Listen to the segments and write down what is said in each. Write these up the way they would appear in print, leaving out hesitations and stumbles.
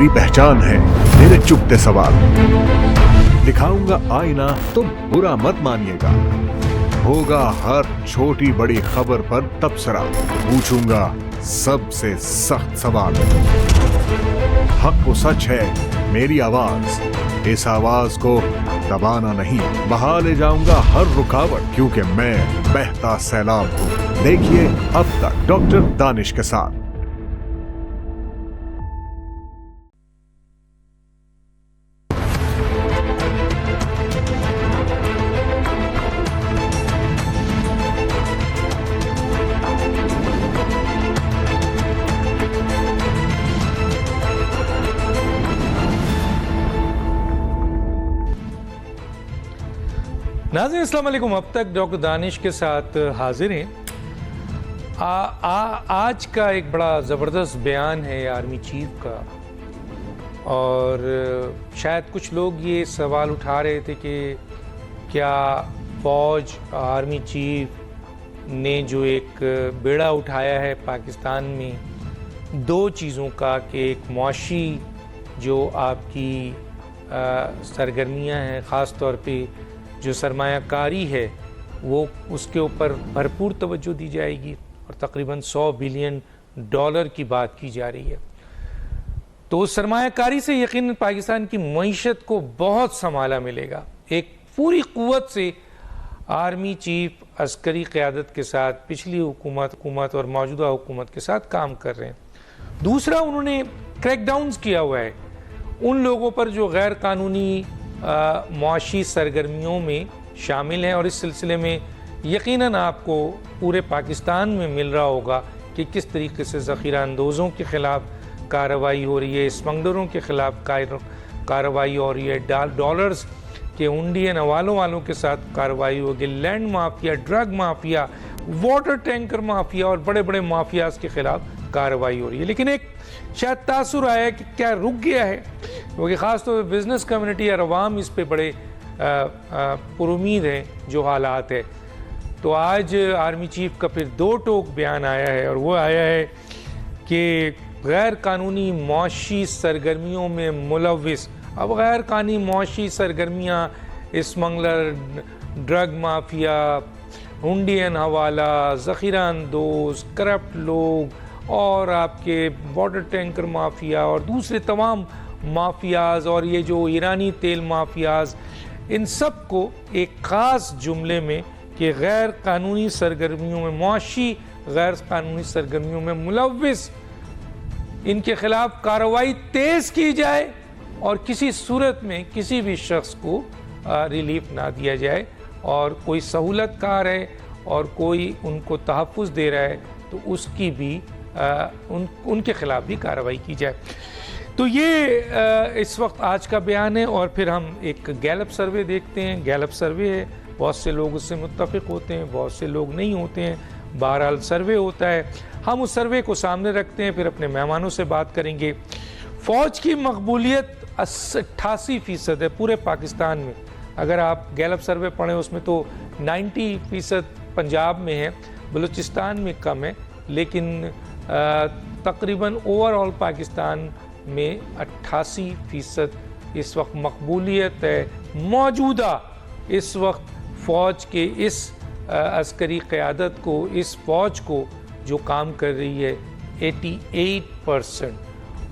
मेरी पहचान है, मेरे चुपते सवाल। दिखाऊंगा आईना तो बुरा मत मानिएगा, होगा हर छोटी बड़ी खबर पर तबसरा, पूछूंगा सबसे सख्त सवाल। हक वो सच है मेरी आवाज, इस आवाज को दबाना नहीं, बहा ले जाऊंगा हर रुकावट, क्योंकि मैं बहता सैलाब हूं। देखिए अब तक डॉक्टर दानिश के साथ। नाज़रीन अस्सलाम वालेकुम। अब तक डॉक्टर दानिश के साथ हाजिर हैं। आज का एक बड़ा ज़बरदस्त बयान है आर्मी चीफ का, और शायद कुछ लोग ये सवाल उठा रहे थे कि क्या फ़ौज, आर्मी चीफ ने जो एक बेड़ा उठाया है पाकिस्तान में दो चीज़ों का, कि एक मुआशी जो आपकी सरगर्मियाँ हैं, ख़ास तौर पे जो सरमायाकारी है, वो उसके ऊपर भरपूर तवज्जो दी जाएगी, और तकरीबन $100 बिलियन की बात की जा रही है। तो उस सरमायाकारी से यकीनन पाकिस्तान की मईशत को बहुत संभाला मिलेगा। एक पूरी क़ुव्वत से आर्मी चीफ अस्करी क़यादत के साथ पिछली हुकूमत और मौजूदा हुकूमत के साथ काम कर रहे हैं। दूसरा, उन्होंने क्रैकडाउन्स किया हुआ है उन लोगों पर जो गैर कानूनी मुआशी सरगर्मियों में शामिल हैं, और इस सिलसिले में यकीनन आपको पूरे पाकिस्तान में मिल रहा होगा कि किस तरीके से ज़ख़ीरा अंदोज़ों के ख़िलाफ़ कार्रवाई हो रही है, स्मगलरों के ख़िलाफ़ कार्रवाई हो रही है, डॉलर्स के हुंडियन हवालों वालों के साथ कार्रवाई होगी, land mafia, drug mafia, water tanker mafia और बड़े बड़े माफियाज के ख़िलाफ़ कार्रवाई हो रही है। लेकिन एक शायद तासुर आया है कि क्या रुक गया है, क्योंकि ख़ासतौर पर बिज़नेस कम्युनिटी और अवाम इस पे बड़े पुरुमीद हैं जो हालात है। तो आज आर्मी चीफ का फिर दो टोक बयान आया है, और वो आया है कि गैर कानूनी मुआशी सरगर्मियों में मुलव्विस, अब गैर कानूनी मुआशी सरगर्मियाँ स्मगलर, ड्रग माफिया, हुंडियन हवाला, ज़ख़ीरा अंदोज़, करप्ट लोग और आपके वाटर टैंकर माफिया और दूसरे तमाम माफियाज, और ये जो ईरानी तेल माफियाज, इन सब को एक ख़ास जुमले में कि गैर कानूनी सरगर्मियों में मुआशी गैर कानूनी सरगर्मियों में मुलव्विस, इनके ख़िलाफ़ कार्रवाई तेज़ की जाए और किसी सूरत में किसी भी शख्स को रिलीफ ना दिया जाए, और कोई सहूलतकार है और कोई उनको तहफ़्फ़ुज़ दे रहा है तो उसकी भी उनके ख़िलाफ़ भी कार्रवाई की जाए। तो ये इस वक्त आज का बयान है। और फिर हम एक गैलप सर्वे देखते हैं। गैलप सर्वे है, बहुत से लोग उससे मुत्तफ़िक़ होते हैं, बहुत से लोग नहीं होते हैं, बहरहाल सर्वे होता है। हम उस सर्वे को सामने रखते हैं, फिर अपने मेहमानों से बात करेंगे। फ़ौज की मकबूलियत 88% है पूरे पाकिस्तान में। अगर आप गैलप सर्वे पढ़ें उसमें तो 90% पंजाब में है, बलूचिस्तान में कम है, लेकिन तकरीबन ओवरऑल पाकिस्तान में 88% इस वक्त मकबूलियत है मौजूदा इस वक्त फ़ौज के इस अस्करी क़यादत को, इस फ़ौज को जो काम कर रही है 88%।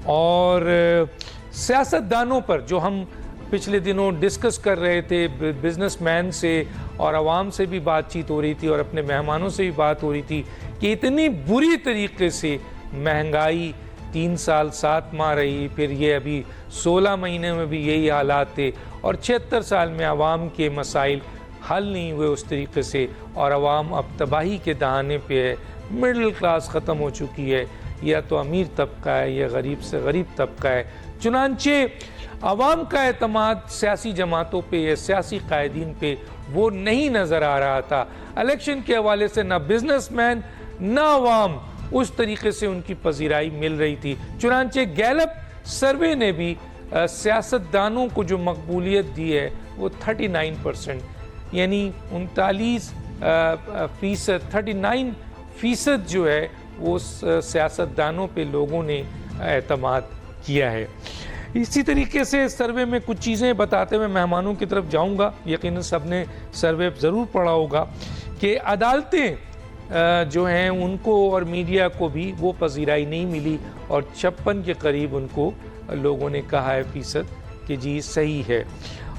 और सियासतदानों पर जो हम पिछले दिनों डिस्कस कर रहे थे, बिजनेसमैन से और आवाम से भी बातचीत हो रही थी और अपने मेहमानों से भी बात हो रही थी कि इतनी बुरी तरीके से महंगाई 3 साल 7 माह रही, फिर ये अभी 16 महीने में भी यही हालात थे, और 76 साल में आवाम के मसाइल हल नहीं हुए उस तरीके से, और आवाम अब तबाही के दहाने पे है। मिडिल क्लास ख़त्म हो चुकी है, या तो अमीर तबका है या गरीब से गरीब तबका है। चुनांचे आवाम का एतमाद सियासी जमातों पे या सियासी कायदीन पे वो नहीं नज़र आ रहा था। इलेक्शन के हवाले से ना बिजनेसमैन ना आवाम उस तरीके से उनकी पजीराई मिल रही थी। चुनांचे गैलप सर्वे ने भी सियासतदानों को जो मकबूलियत दी है वो 39%, यानी 39% जो है वो सियासतदानों पे लोगों ने एतमाद किया है। इसी तरीके से सर्वे में कुछ चीज़ें बताते हुए मेहमानों की तरफ जाऊंगा। यकीनन सबने सर्वे ज़रूर पढ़ा होगा कि अदालतें जो हैं उनको और मीडिया को भी वो पजीराई नहीं मिली और 56 के करीब उनको लोगों ने कहा है फीसद कि जी सही है।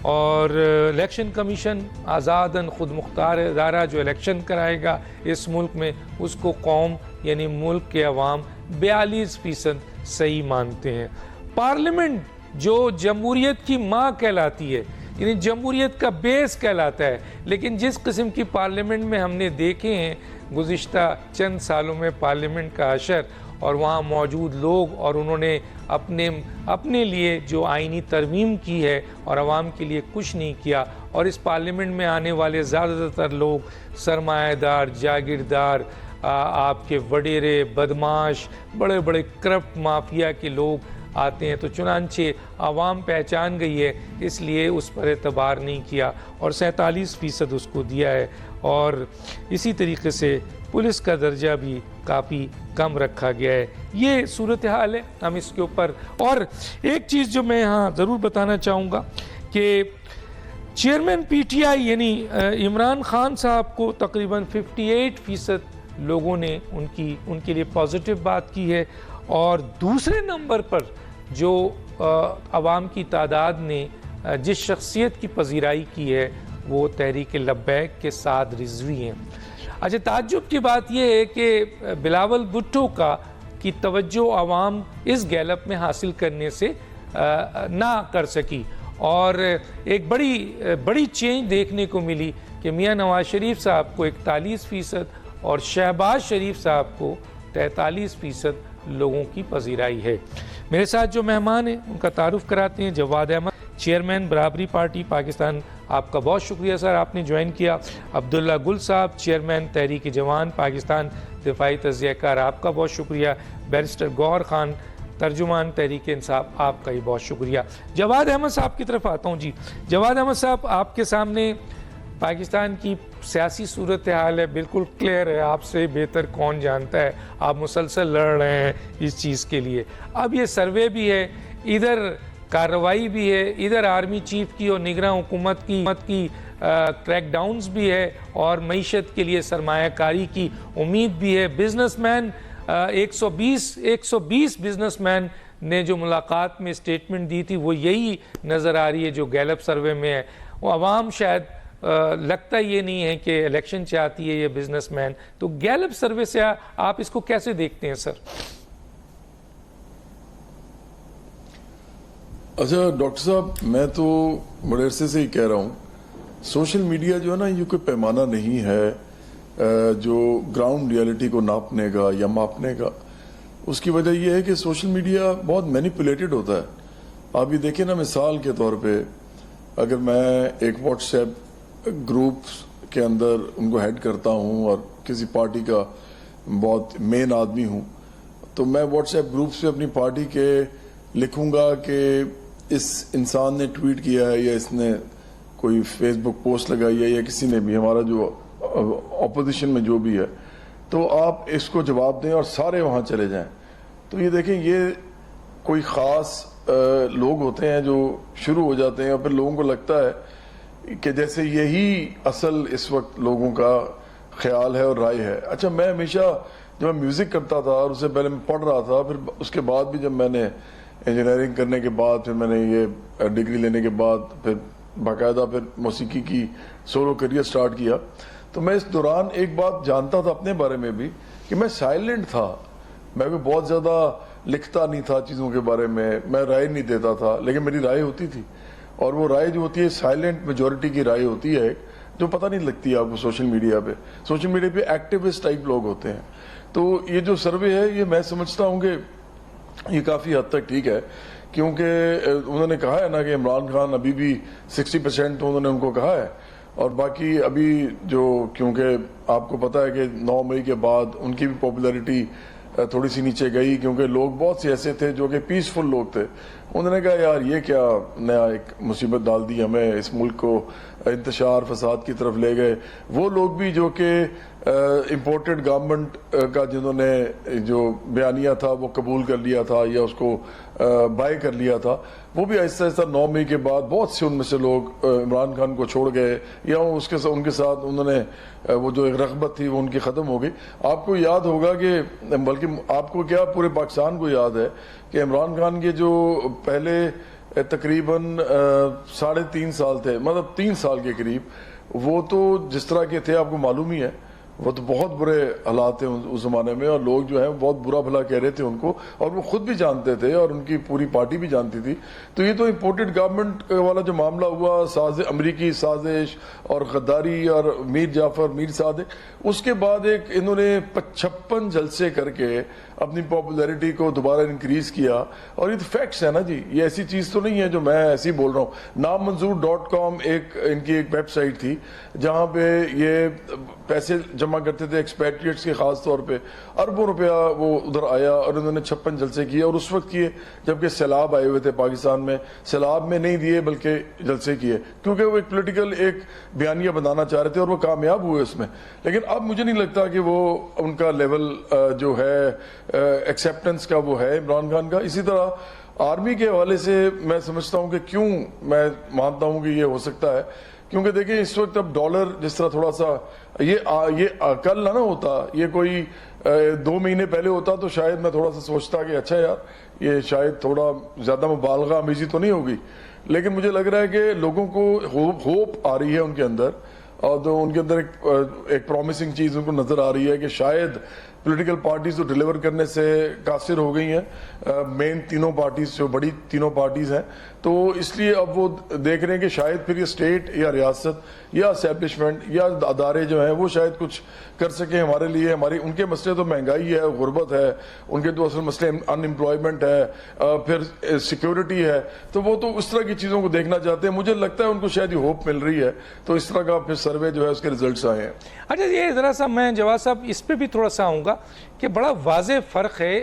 और इलेक्शन कमीशन आज़ादन खुद मुख्तार इदारा जो इलेक्शन कराएगा इस मुल्क में, उसको कौम यानी मुल्क के अवाम 42% सही मानते हैं। पार्लियामेंट जो जमहूरियत की माँ कहलाती है, यानी जमहूरियत का बेस कहलाता है, लेकिन जिस किस्म की पार्लियामेंट में हमने देखे हैं गुज़िश्ता चंद सालों में पार्लियामेंट का असर और वहाँ मौजूद लोग, और उन्होंने अपने लिए जो आईनी तरमीम की है और आवाम के लिए कुछ नहीं किया, और इस पार्लियामेंट में आने वाले ज़्यादातर लोग सरमायादार, जागीरदार, आपके वडेरे, बदमाश, बड़े बड़े करप्ट माफिया के लोग आते हैं। तो चुनांचे आवाम पहचान गई है, इसलिए उस पर एतबार नहीं किया और 47% उसको दिया है। और इसी तरीके से पुलिस का दर्जा भी काफ़ी कम रखा गया है। ये सूरत हाल है हम इसके ऊपर। और एक चीज़ जो मैं यहाँ ज़रूर बताना चाहूँगा कि चेयरमैन पीटीआई यानी इमरान खान साहब को तकरीबन 58% लोगों ने उनके लिए पॉजिटिव बात की है, और दूसरे नंबर पर जो अवाम की तादाद ने जिस शख्सियत की पजीराई की है वो तहरीक लब्बैक के साथ रिजवी हैं। अच्छा, ताज्जुब की बात यह है कि बिलावल भुट्टो की तवज्जो अवाम इस गैलप में हासिल करने से ना कर सकी, और एक बड़ी चेंज देखने को मिली कि मियां नवाज शरीफ साहब को 41% और शहबाज शरीफ साहब को 43% लोगों की पजीराई है। मेरे साथ जो मेहमान हैं उनका तारुफ कराते हैं। जवाद अहमद, चेयरमैन बराबरी पार्टी पाकिस्तान, आपका बहुत शुक्रिया सर, आपने ज्वाइन किया। अब्दुल्ला गुल साहब, चेयरमैन तहरीक जवान पाकिस्तान दिफाई तज़कियाकार, आपका बहुत शुक्रिया। बैरिस्टर गौहर खान, तर्जुमान तहरीक इंसाफ, आपका ही बहुत शुक्रिया। जवाद अहमद साहब की तरफ आता हूँ। जी जवाद अहमद साहब, आपके सामने पाकिस्तान की सियासी सूरत हाल है, बिल्कुल क्लियर है, आपसे बेहतर कौन जानता है, आप मुसलसल लड़ रहे हैं इस चीज़ के लिए। अब ये सर्वे भी है, इधर कार्रवाई भी है, इधर आर्मी चीफ की और निगरान हुकूमत की क्रैकडाउन्स भी है, और मईशत के लिए सरमायाकारी की उम्मीद भी है। बिजनेसमैन 120 बिजनेसमैन ने जो मुलाकात में स्टेटमेंट दी थी वो यही नज़र आ रही है जो गैलप सर्वे में है। वो आवाम शायद लगता ये नहीं है कि इलेक्शन चाहती है ये बिजनेसमैन। तो गैलप सर्वे से आप इसको कैसे देखते हैं सर? अच्छा डॉक्टर साहब, मैं तो बड़े अरसे से ही कह रहा हूँ, सोशल मीडिया जो है ना, ये कोई पैमाना नहीं है जो ग्राउंड रियलिटी को नापने का या मापने का। उसकी वजह यह है कि सोशल मीडिया बहुत मैनिपुलेटेड होता है। आप ये देखें ना, मिसाल के तौर पे अगर मैं एक व्हाट्सएप ग्रुप के अंदर उनको हेड करता हूँ और किसी पार्टी का बहुत मेन आदमी हूँ, तो मैं व्हाट्सएप ग्रुप से अपनी पार्टी के लिखूंगा कि इस इंसान ने ट्वीट किया है या इसने कोई फेसबुक पोस्ट लगाई है या किसी ने भी, हमारा जो ऑपोजिशन में जो भी है, तो आप इसको जवाब दें और सारे वहाँ चले जाएं। तो ये देखें, ये कोई ख़ास लोग होते हैं जो शुरू हो जाते हैं और फिर लोगों को लगता है कि जैसे यही असल इस वक्त लोगों का ख्याल है और राय है। अच्छा, मैं हमेशा जब मैं म्यूज़िक करता था और उससे पहले मैं पढ़ रहा था, फिर उसके बाद भी जब मैंने इंजीनियरिंग करने के बाद, फिर मैंने ये डिग्री लेने के बाद फिर बाकायदा फिर मौसीकी की सोलो करियर स्टार्ट किया, तो मैं इस दौरान एक बात जानता था अपने बारे में भी कि मैं साइलेंट था। मैं भी बहुत ज़्यादा लिखता नहीं था चीज़ों के बारे में, मैं राय नहीं देता था, लेकिन मेरी राय होती थी। और वो राय जो होती है साइलेंट मेजॉरिटी की राय होती है, जो पता नहीं लगती आपको सोशल मीडिया पे। सोशल मीडिया पे एक्टिविस्ट टाइप लोग होते हैं। तो ये जो सर्वे है, ये मैं समझता हूँ कि ये काफ़ी हद तक ठीक है, क्योंकि उन्होंने कहा है ना कि इमरान खान अभी भी 60% उन्होंने उनको कहा है, और बाकी अभी जो, क्योंकि आपको पता है कि 9 मई के बाद उनकी भी पॉपुलैरिटी थोड़ी सी नीचे गई, क्योंकि लोग बहुत से ऐसे थे जो कि पीसफुल लोग थे। उन्होंने कहा यार ये क्या नया एक मुसीबत डाल दी हमें, इस मुल्क को इंतशार फसाद की तरफ ले गए। वो लोग भी जो कि इम्पोर्टेड गवर्नमेंट का जिन्होंने जो बयानिया था वो कबूल कर लिया था या उसको बाय कर लिया था, वो भी आहिस्ता आहिस्ता 9 मई के बाद बहुत से उनमें से लोग इमरान खान को छोड़ गए या उनके साथ उन्होंने वो जो एक रग़बत थी वो उनकी ख़त्म हो गई। आपको याद होगा कि बल्कि आपको क्या पूरे पाकिस्तान को याद है कि इमरान खान के जो पहले तकरीबन 3.5 साल थे, मतलब 3 साल के करीब, वो तो जिस तरह के थे आपको मालूम ही है, वो तो बहुत बुरे हालात थे उस जमाने में, और लोग जो है बहुत बुरा भला कह रहे थे उनको, और वो खुद भी जानते थे और उनकी पूरी पार्टी भी जानती थी। तो ये तो इम्पोर्टेड गवर्नमेंट वाला जो मामला हुआ, अमरीकी साजिश और गद्दारी और मीर जाफर मीर सादिक, उसके बाद एक इन्होंने 56 जलसे करके अपनी पॉपुलैरिटी को दोबारा इंक्रीज किया। और ये तो फैक्ट्स है ना जी, ये ऐसी चीज़ तो नहीं है जो मैं ऐसे ही बोल रहा हूँ। नामंजूर.com इनकी एक वेबसाइट थी जहाँ पे ये पैसे जमा करते थे एक्सपैट्रिएट्स के, खास तौर पे अरबों रुपया वो उधर आया, और उन्होंने 56 जलसे किए, और उस वक्त किए जबकि सैलाब आए हुए थे पाकिस्तान में। सैलाब में नहीं दिए बल्कि जलसे किए, क्योंकि वो एक पोलिटिकल एक बयानिया बनाना चाह रहे थे, और वो कामयाब हुए उसमें। लेकिन अब मुझे नहीं लगता कि वो उनका लेवल जो है एक्सेप्टेंस का वो है इमरान खान का। इसी तरह आर्मी के हवाले से मैं समझता हूँ कि क्यों मैं मानता हूँ कि ये हो सकता है, क्योंकि देखिए इस वक्त अब डॉलर जिस तरह थोड़ा सा ये कल ना होता, ये कोई 2 महीने पहले होता तो शायद मैं थोड़ा सा सोचता कि अच्छा यार ये शायद थोड़ा ज़्यादा मुबालगा अमीज़ी तो नहीं होगी। लेकिन मुझे लग रहा है कि लोगों को होप आ रही है उनके अंदर, और तो उनके अंदर एक प्रॉमिसिंग चीज़ उनको नज़र आ रही है कि शायद पॉलिटिकल पार्टीज तो डिलीवर करने से कासिर हो गई हैं, मेन तीनों पार्टीज जो बड़ी तीनों पार्टीज हैं, तो इसलिए अब वो देख रहे हैं कि शायद फिर ये स्टेट या रियासत या एस्टेब्लिशमेंट या अदारे जो हैं वो शायद कुछ कर सकें हमारे लिए। उनके मसले तो महंगाई है, गुर्बत है, उनके तो असल मसले अनएम्प्लॉयमेंट है, फिर सिक्योरिटी है, तो वो तो उस तरह की चीज़ों को देखना चाहते हैं। मुझे लगता है उनको शायद ये होप मिल रही है, तो इस तरह का फिर सर्वे जो है उसके रिजल्ट्स आए हैं। अच्छा, ये ज़रा सा मैं जवाब साहब इस पर भी थोड़ा सा आऊँगा कि बड़ा वाज़ेह फ़र्क है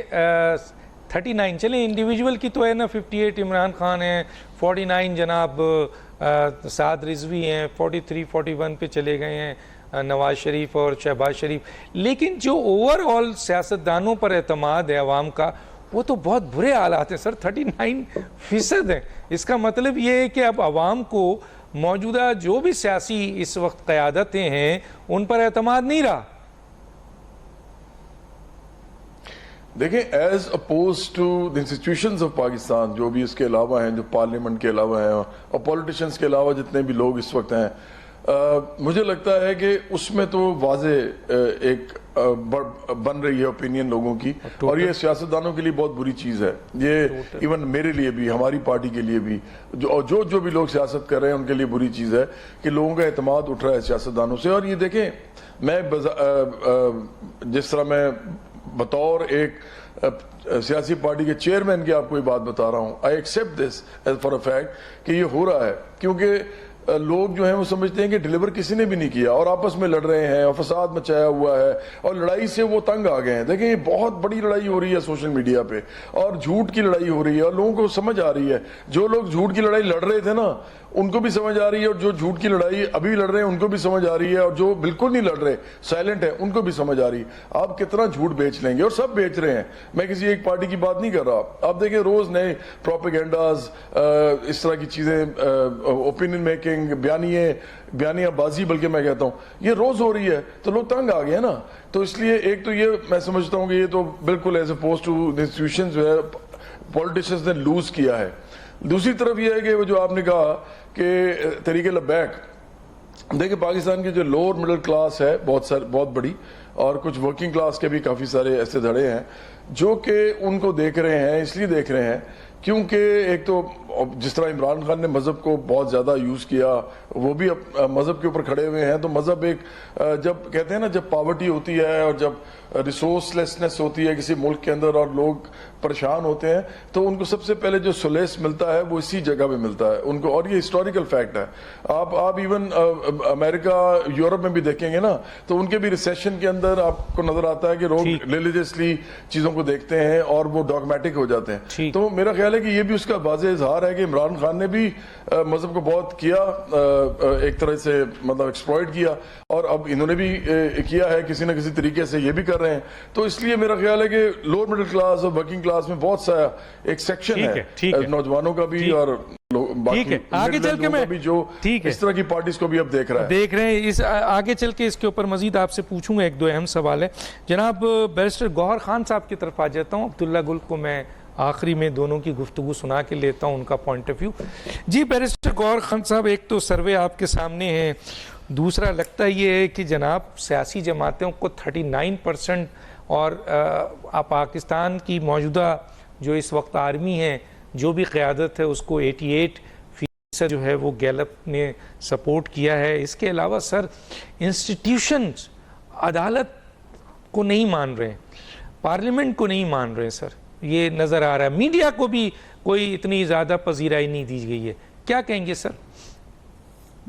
39, चलें इंडिविजुअल की तो है ना, 58 इमरान खान है, 49 जनाब साद रिजवी हैं, 43 41 पे चले गए हैं नवाज शरीफ और शहबाज शरीफ। लेकिन जो ओवरऑल सियासतदानों पर एतमाद है अवाम का, वो तो बहुत बुरे हालात हैं सर, 39% है। इसका मतलब ये है कि अब अवाम को मौजूदा जो भी सियासी इस वक्त क़यादतें हैं उन पर एतमाद नहीं रहा। देखें, as oppose to the institutions of Pakistan, जो भी इसके अलावा हैं, जो पार्लियामेंट के अलावा हैं और पॉलिटिशियंस के अलावा जितने भी लोग इस वक्त हैं, मुझे लगता है कि उसमें तो वाजे एक बन रही है ओपिनियन लोगों की, और ये सियासतदानों के लिए बहुत बुरी चीज़ है। ये इवन मेरे लिए भी, हमारी पार्टी के लिए भी, जो भी लोग सियासत कर रहे हैं उनके लिए बुरी चीज़ है कि लोगों का एतमाद उठ रहा है सियासतदानों से। और ये देखें, मैं जिस तरह मैं बतौर एक सियासी पार्टी के चेयरमैन की आपको ये बात बता रहा हूँ, I accept this as for a fact कि ये हो रहा है, क्योंकि लोग जो हैं वो समझते हैं कि डिलीवर किसी ने भी नहीं किया और आपस में लड़ रहे हैं और फसाद मचाया हुआ है और लड़ाई से वो तंग आ गए हैं। देखिए, ये बहुत बड़ी लड़ाई हो रही है सोशल मीडिया पे, और झूठ की लड़ाई हो रही है, और लोगों को समझ आ रही है। जो लोग झूठ की लड़ाई लड़ रहे थे ना, उनको भी समझ आ रही है, और जो झूठ की लड़ाई अभी लड़ रहे हैं उनको भी समझ आ रही है, और जो बिल्कुल नहीं लड़ रहे, साइलेंट है, उनको भी समझ आ रही है। आप कितना झूठ बेच लेंगे, और सब बेच रहे हैं, मैं किसी एक पार्टी की बात नहीं कर रहा। आप देखिए, रोज नए प्रोपेगेंडाज, इस तरह की चीजें, ओपिनियन मेकिंग, बयानियाबाजी बल्कि मैं कहता हूं, ये रोज हो रही है, तो लोग तंग आ गए ना। तो इसलिए एक तो ये मैं समझता हूं कि ये तो बिल्कुल एज अपोज टू इंस्टीट्यूशंस जो है पॉलिटिशियंस ने लूज किया है। दूसरी तरफ ये है कि वो जो आपने कहा कि तरीके लबैक, देखिए पाकिस्तान की जो लोअर मिडिल क्लास है बहुत बड़ी, और कुछ वर्किंग क्लास के भी काफ़ी सारे ऐसे धड़े हैं जो कि उनको देख रहे हैं, इसलिए देख रहे हैं क्योंकि एक तो जिस तरह इमरान खान ने मज़हब को बहुत ज़्यादा यूज़ किया, वो भी मज़हब के ऊपर खड़े हुए हैं। तो मज़हब एक, जब कहते हैं ना, जब पॉवर्टी होती है और जब रिसोर्सलेसनेस होती है किसी मुल्क के अंदर और लोग परेशान होते हैं, तो उनको सबसे पहले जो सुलेस मिलता है वो इसी जगह पे मिलता है उनको, और ये हिस्टोरिकल फैक्ट है। आप इवन अमेरिका, यूरोप में भी देखेंगे ना, तो उनके भी रिसेशन के अंदर आपको नजर आता है कि लोग रिलीजियसली चीज़ों को देखते हैं और वो डॉगमेटिक हो जाते हैं। तो मेरा ख्याल है कि ये भी उसका वाज़ेह इजहार है कि इमरान खान ने भी मजहब को बहुत किया, एक तरह से मतलब एक्सप्लॉइट किया, और अब इन्होंने भी किया है किसी न किसी तरीके से, ये भी कर रहे हैं। तो इसलिए मेरा ख्याल है कि लोअर मिडिल क्लास और वर्किंग क्लास में बहुत सा एक सेक्शन ठीक है। नौजवानों का भी और ठीक है, आगे चल के मैं भी जो इस तरह की पार्टीज को भी अब देख रहे हैं इस आगे चल के इसके ऊपर मजीद आपसे पूछूंगा। एक दो अहम सवाल है जनाब। बैरिस्टर गौहर खान साहब की तरफ आ जाता हूँ। अब्दुल्ला गुल को मैं आखिरी में दोनों की गुफ्तगू सुना के लेता हूँ उनका पॉइंट ऑफ व्यू। जी बैरिस्टर गौहर खान साहब, एक तो सर्वे आपके सामने है, दूसरा लगता ये है कि जनाब सियासी जमातों को 39% और पाकिस्तान की मौजूदा जो इस वक्त आर्मी है जो भी क़यादत है उसको 88% जो है वो गैलप ने सपोर्ट किया है। इसके अलावा सर इंस्टीट्यूशंस अदालत को नहीं मान रहे हैं, पार्लियामेंट को नहीं मान रहे हैं सर, ये नज़र आ रहा है। मीडिया को भी कोई इतनी ज़्यादा पजीराई नहीं दी गई है, क्या कहेंगे सर?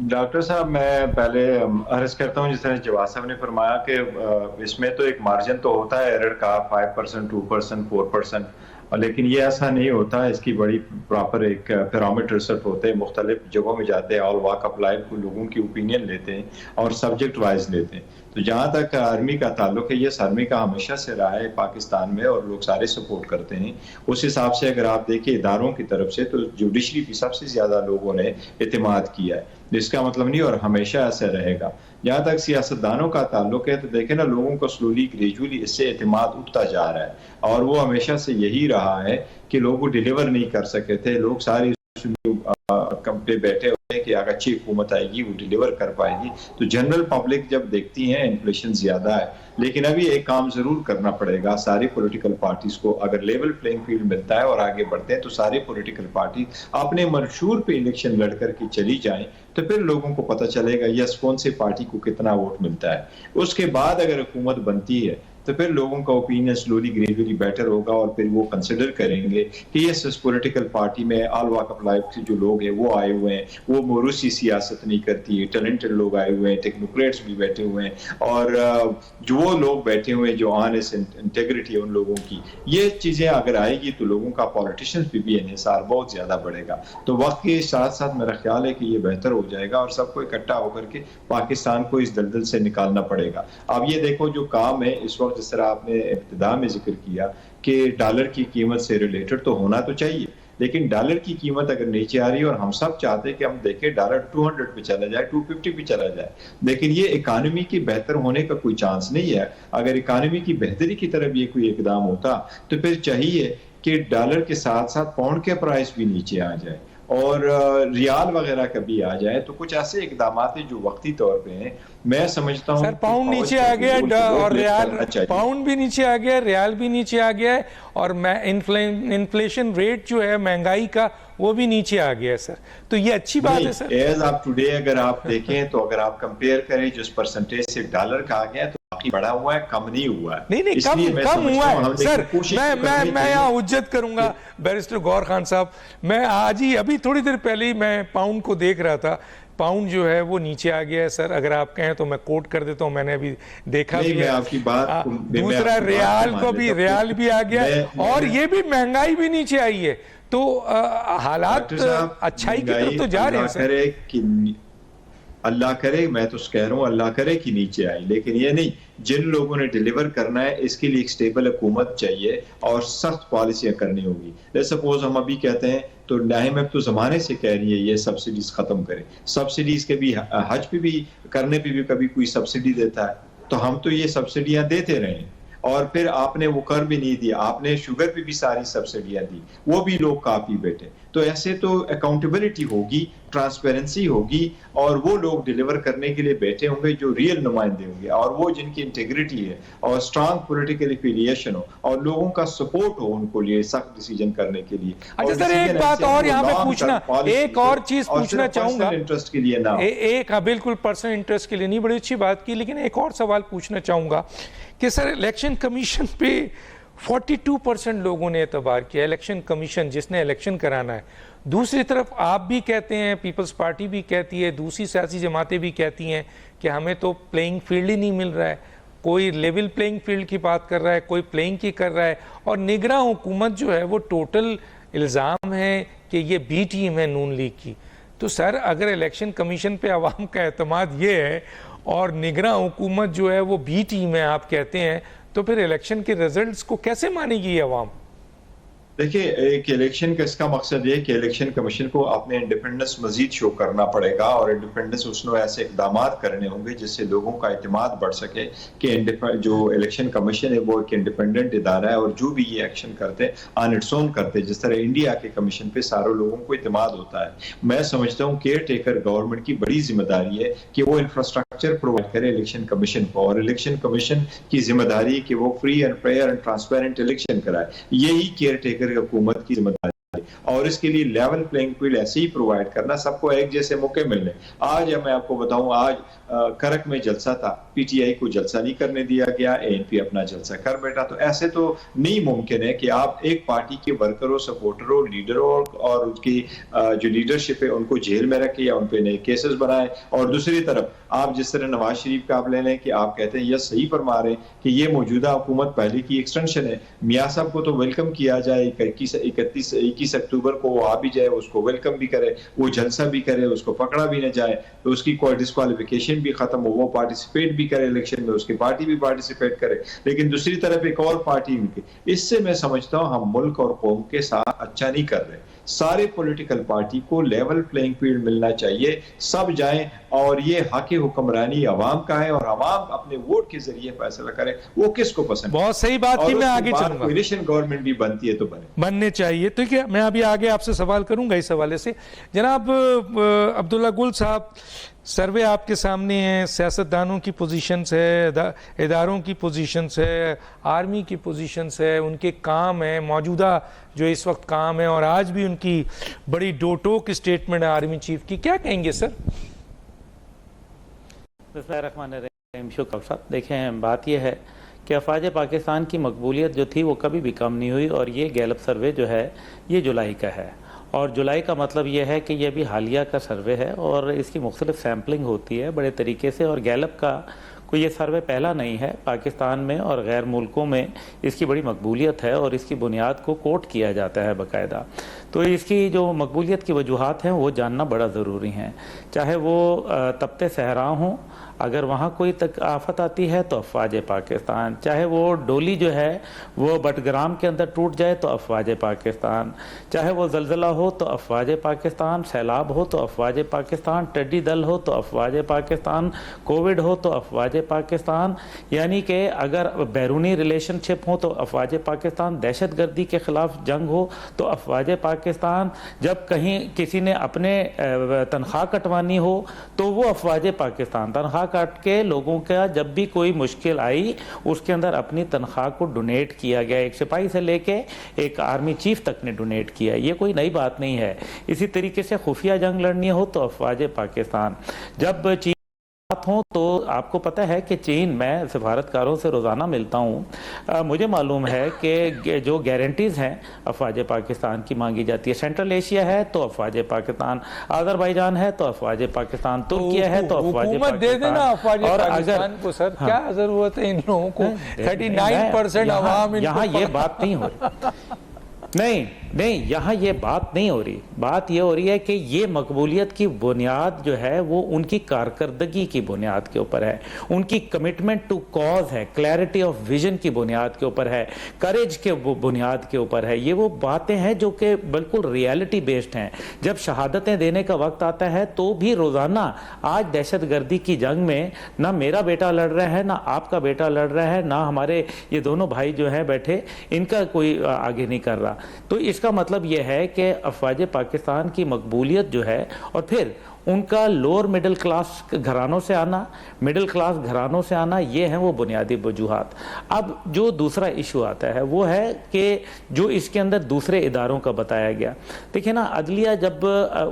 डॉक्टर साहब, मैं पहले अर्ज करता हूँ जिस तरह जवाद साहब ने फरमाया कि इसमें तो एक मार्जिन तो होता है एरर का 5%, 2%, 4%, लेकिन ये ऐसा नहीं होता। इसकी बड़ी प्रॉपर एक पैरामीटर सेट होते हैं, मुख्तलिफ जगहों में जाते हैं, ऑल वॉक ऑफ लाइफ को लोगों की ओपिनियन लेते हैं और सब्जेक्ट वाइज लेते हैं। तो जहाँ तक आर्मी का ताल्लुक है, ये आर्मी का हमेशा से रहा है पाकिस्तान में और लोग सारे सपोर्ट करते हैं। उस हिसाब से अगर आप देखिए इदारों की तरफ से तो जुडिशरी भी सबसे ज्यादा लोगों ने एतमाद किया है, जिसका मतलब नहीं और हमेशा ऐसा रहेगा। जहाँ तक सियासतदानों का ताल्लुक है तो देखें ना, लोगों को स्लोली ग्रेजुअली इससे एतमाद उठता जा रहा है और वो हमेशा से यही रहा है कि लोग वो डिलीवर नहीं कर सके थे। लोग सारी पे बैठे हुए हैं कि अगर अच्छी हुकूमत आएगी वो डिलीवर कर पाएगी। तो जनरल पब्लिक जब देखती है इन्फ्लेशन ज्यादा है, लेकिन अभी एक काम जरूर करना पड़ेगा सारी पॉलिटिकल पार्टीज को। अगर लेवल प्लेइंग फील्ड मिलता है और आगे बढ़ते हैं तो सारी पॉलिटिकल पार्टी अपने मंशूर पे इलेक्शन लड़कर के चली जाएं, तो फिर लोगों को पता चलेगा यस कौन सी पार्टी को कितना वोट मिलता है। उसके बाद अगर हुकूमत बनती है तो फिर लोगों का ओपिनियन स्लोली ग्रेजुअली बेटर होगा और फिर वो कंसिडर करेंगे कि यस इस पॉलिटिकल पार्टी में ऑल वॉक ऑफ लाइफ के जो लोग हैं वो आए हुए हैं, वो मोरूसी सियासत नहीं करती है, टैलेंटेड लोग आए हुए हैं, टेक्नोक्रेट्स भी बैठे हुए हैं और जो वो लोग बैठे हुए हैं जो ऑनेस्ट इंटेग्रिटी है उन लोगों की, ये चीजें अगर आएगी तो लोगों का पॉलिटिशियंस भी इन्हिसार बहुत ज्यादा बढ़ेगा। तो वक्त के साथ साथ मेरा ख्याल है कि ये बेहतर हो जाएगा और सबको इकट्ठा होकर के पाकिस्तान को इस दलदल से निकालना पड़ेगा। अब ये देखो जो काम है इस वक्त, जिस तरह आपने इब्तिदा में जिक्र किया कि डॉलर की कीमत से रिलेटेड तो होना तो चाहिए, लेकिन डॉलर की कीमत अगर नीचे आ रही है और हम सब चाहते हैं कि हम देखें डॉलर 200 पे चला जाए, 250 पे चला जाए, लेकिन ये इकानमी की बेहतर होने का कोई चांस नहीं है। अगर इकानमी की बेहतरी की तरफ ये कोई इकदाम होता तो फिर चाहिए कि डॉलर के साथ साथ पाउंड के प्राइस भी नीचे आ जाए और रियाल वगैरह कभी आ जाए। तो कुछ ऐसे इकदाम हैं जो वक्ती तौर पे हैं। मैं समझता हूँ सर पाउंड नीचे आ गया और रियाल, पाउंड भी नीचे आ गया, रियाल भी नीचे आ गया है और इन्फ्लेशन रेट जो है महंगाई का वो भी नीचे आ गया है सर। तो ये अच्छी बात है सर। एज ऑफ टुडे अगर आप देखें तो अगर आप कंपेयर करें जिस परसेंटेज से डॉलर का आ गया है तो बाकी बढ़ा हुआ है, कम नहीं हुआ है। नहीं कम हुआ है सर। मैं यहाँ उज्जत करूंगा बैरिस्टर गौहर खान साहब, मैं आज ही अभी थोड़ी देर पहले ही मैं पाउंड को देख रहा था, पाउंड जो है वो नीचे आ गया है सर। अगर आप कहें तो मैं कोट कर देता हूँ, मैंने अभी देखा भी है। आपकी बात दूसरा रियाल को भी, रियाल भी आ गया और ये भी महंगाई भी नीचे आई है। तो हालात अच्छाई की तरफ तो जा रहे हैं सर। अल्लाह करे, मैं तो कह रहा हूँ अल्लाह करे कि नीचे आए, लेकिन ये नहीं, जिन लोगों ने डिलीवर करना है इसके लिए एक स्टेबल हुकूमत चाहिए और सख्त पॉलिसियां करनी होगी। लेट्स सपोज हम अभी कहते हैं तो IMF तो जमाने से कह रही है ये सब्सिडीज खत्म करें। सब्सिडीज के भी हज पे भी करने पे भी कभी कोई सब्सिडी देता है, तो हम तो ये सब्सिडियां देते रहे और फिर आपने वो कर भी नहीं दिया, आपने शुगर पे भी सारी सब्सिडियां दी, वो भी लोग काफी बैठे। तो ऐसे तो अकाउंटेबिलिटी होगी, ट्रांसपेरेंसी होगी और वो लोग डिलीवर करने के लिए बैठे होंगे जो रियल नुमाइंदे होंगे और वो जिनकी इंटेग्रिटी है और स्ट्रांग पॉलिटिकल एफिलिएशन हो और लोगों का सपोर्ट हो उनको लिए सख्त डिसीजन करने के लिए। अच्छा सर, एक बात और यहाँ पे पूछना, एक और चीज पूछना चाहूंगा इंटरेस्ट के लिए ना एक, हाँ बिल्कुल पर्सनल इंटरेस्ट के लिए नहीं, बड़ी अच्छी बात की, लेकिन एक और सवाल पूछना चाहूंगा कि सर इलेक्शन कमीशन पे 42% लोगों ने एतबार किया, इलेक्शन कमीशन जिसने इलेक्शन कराना है। दूसरी तरफ आप भी कहते हैं, पीपल्स पार्टी भी कहती है, दूसरी सियासी जमातें भी कहती हैं कि हमें तो प्लेइंग फील्ड ही नहीं मिल रहा है। कोई लेवल प्लेइंग फील्ड की बात कर रहा है, कोई प्लेइंग की कर रहा है और निगरां हुकूमत जो है वो टोटल इल्ज़ाम है कि ये बी टीम है नून लीग की। तो सर अगर इलेक्शन कमीशन पे आवाम का एतमाद ये है और निगरां हुकूमत जो है वो बी टीम है आप कहते हैं, तो फिर इलेक्शन के रिजल्ट्स को कैसे मानेगी ये आवाम? देखिए, एक इलेक्शन का इसका मकसद ये है कि इलेक्शन कमीशन को अपने इंडिपेंडेंस मजीद शो करना पड़ेगा और इंडिपेंडेंस उसमें ऐसे इकदाम करने होंगे जिससे लोगों का एतमाद बढ़ सके कि जो इलेक्शन कमीशन है वो एक इंडिपेंडेंट इदारा है और जो भी ये एक्शन करते हैं ऑन इट्स ओन करते हैं। जिस तरह इंडिया के कमीशन पे सारे लोगों को एतमाद होता है, मैं समझता हूँ केयर टेकर गवर्नमेंट की बड़ी जिम्मेदारी है कि वो इंफ्रास्ट्रक्चर प्रोवाइड करे इलेक्शन कमीशन को, और इलेक्शन कमीशन की जिम्मेदारी है कि वो free and fair and transparent election कराए। यही केयर टेकर हुकूमत की जिम्मेदारी और इसके लिए लेवल प्लेइंग फील्ड ऐसे ही प्रोवाइड करना, सबको एक जैसे मौके मिलने। आज मैं आपको बताऊं, आज करक में जलसा था, पीटीआई को जलसा नहीं करने दिया गया, एएनपी अपना जलसा कर बैठा। तो ऐसे तो नहीं मुमकिन है कि आप एक पार्टी के वर्करों, सपोर्टरों, लीडरों और उनकी जो लीडरशिप है उनको जेल में रखे या उन पे नए केसेस बनाए, और दूसरी तरफ आप जिस तरह नवाज शरीफ का आप ले लें कि आप कहते हैं यह सही फरमा रहे कि ये मौजूदा हुकूमत पहले की एक्सटेंशन है। मियाँ साहब को तो वेलकम किया जाए, 21 अक्टूबर को वो आ भी जाए, उसको वेलकम भी करे, वो जलसा भी करे, उसको पकड़ा भी न जाए, तो उसकी कोई डिस्क्वालिफिकेशन भी खत्म हो, वो पार्टिसिपेट भी करे इलेक्शन में, उसकी पार्टी भी पार्टिसिपेट करे। लेकिन दूसरी तरफ एक और पार्टी उनकी, इससे मैं समझता हूं हम मुल्क और कौम के साथ अच्छा नहीं कर रहे। सारे पॉलिटिकल पार्टी को लेवल प्लेइंग फील्ड मिलना चाहिए, सब जाएं और ये हक हुक्मरानी अवाम का है और अवाम अपने वोट के जरिए फैसला करे वो किसको पसंद। बहुत सही बात की, मैं आगे चलूंगा। कोलिशन गवर्नमेंट भी बनती है तो बनने चाहिए। तो क्या मैं अभी आगे आपसे सवाल करूंगा इस हवाले से। जनाब अब्दुल्ला गुल साहब, सर्वे आपके सामने है, सियासतदानों की पोजीशंस है, इदारों की पोजीशंस है, आर्मी की पोजीशंस है, उनके काम है, मौजूदा जो इस वक्त काम है, और आज भी उनकी बड़ी डोटोक स्टेटमेंट है आर्मी चीफ की। क्या कहेंगे सर? बिस्मिल्लाहिर्रहमानिर्रहीम। शुक्र साहब, देखें बात यह है कि अफवाज पाकिस्तान की मकबूलियत जो थी वो कभी भी कम नहीं हुई, और ये गैलप सर्वे जो है ये जुलाई का है, और जुलाई का मतलब ये है कि ये भी हालिया का सर्वे है और इसकी मुख्तलिफ सैम्पलिंग होती है बड़े तरीके से। और गैलप का कोई ये सर्वे पहला नहीं है, पाकिस्तान में और गैर मुल्कों में इसकी बड़ी मकबूलियत है और इसकी बुनियाद को कोट किया जाता है बाकायदा। तो इसकी जो मकबूलियत की वजूहात हैं वो जानना बड़ा ज़रूरी हैं, चाहे वो तबते सहरा हों, अगर वहाँ कोई तक आफत आती है तो अफवाज पाकिस्तान, चाहे वो डोली जो है वो बटग्राम के अंदर टूट जाए तो अफवाज पाकिस्तान, चाहे वो जलजला हो तो अफवाज पाकिस्तान, सैलाब हो तो अफवाज पाकिस्तान, टिड्डी दल हो तो अफवाज पाकिस्तान, कोविड हो तो अफवाज पाकिस्तान, यानी कि अगर बैरूनी रिलेशनशिप हो तो अफवाज पाकिस्तान, दहशत गर्दी के ख़िलाफ़ जंग हो तो अफवाज पाकिस्तान, जब कहीं किसी ने अपने तनख्वाह कटवानी हो तो वो अफवाज पाकिस्तान, तनख्वाह काट के लोगों का जब भी कोई मुश्किल आई उसके अंदर अपनी तनख्वाह को डोनेट किया गया। एक सिपाही से लेके एक आर्मी चीफ तक ने डोनेट किया, ये कोई नई बात नहीं है। इसी तरीके से खुफिया जंग लड़नी हो तो अफवाज पाकिस्तान, जब चीन बात हो तो आपको पता है कि चीन, मैं सफारतकारों से रोज़ाना मिलता हूँ, मुझे मालूम है कि जो गारंटीज़ हैं अफवाज पाकिस्तान की मांगी जाती है। सेंट्रल एशिया है तो अफवाज पाकिस्तान, आज़रबाईजान है तो अफवाज पाकिस्तान, तुर्किया है तो अफवाज पाकिस्तान। दे देना अफवाज पाकिस्तान को सर, क्या जरूरत है इन लोगों को? 39% अवाम, यहाँ ये बात नहीं हो रही, नहीं, यहाँ ये बात नहीं हो रही। बात ये हो रही है कि ये मकबूलियत की बुनियाद जो है वो उनकी कारकर्दगी की बुनियाद के ऊपर है, उनकी कमिटमेंट टू कॉज है, क्लैरिटी ऑफ विजन की बुनियाद के ऊपर है, करेज के बुनियाद के ऊपर है। ये वो बातें हैं जो कि बिल्कुल रियलिटी बेस्ड हैं। जब शहादतें देने का वक्त आता है तो भी रोज़ाना, आज दहशत गर्दी की जंग में ना मेरा बेटा लड़ रहा है, ना आपका बेटा लड़ रहा है, ना हमारे ये दोनों भाई जो हैं बैठे, इनका कोई आगे नहीं कर रहा। तो इसका मतलब यह है कि अफवाज पाकिस्तान की मकबूलियत जो है, और फिर उनका लोअर मिडिल क्लास घरानों से आना, मिडिल क्लास घरानों से आना, ये हैं वो बुनियादी वजूहात। अब जो दूसरा इशू आता है वो है कि जो इसके अंदर दूसरे इदारों का बताया गया। देखिए ना, अदलिया जब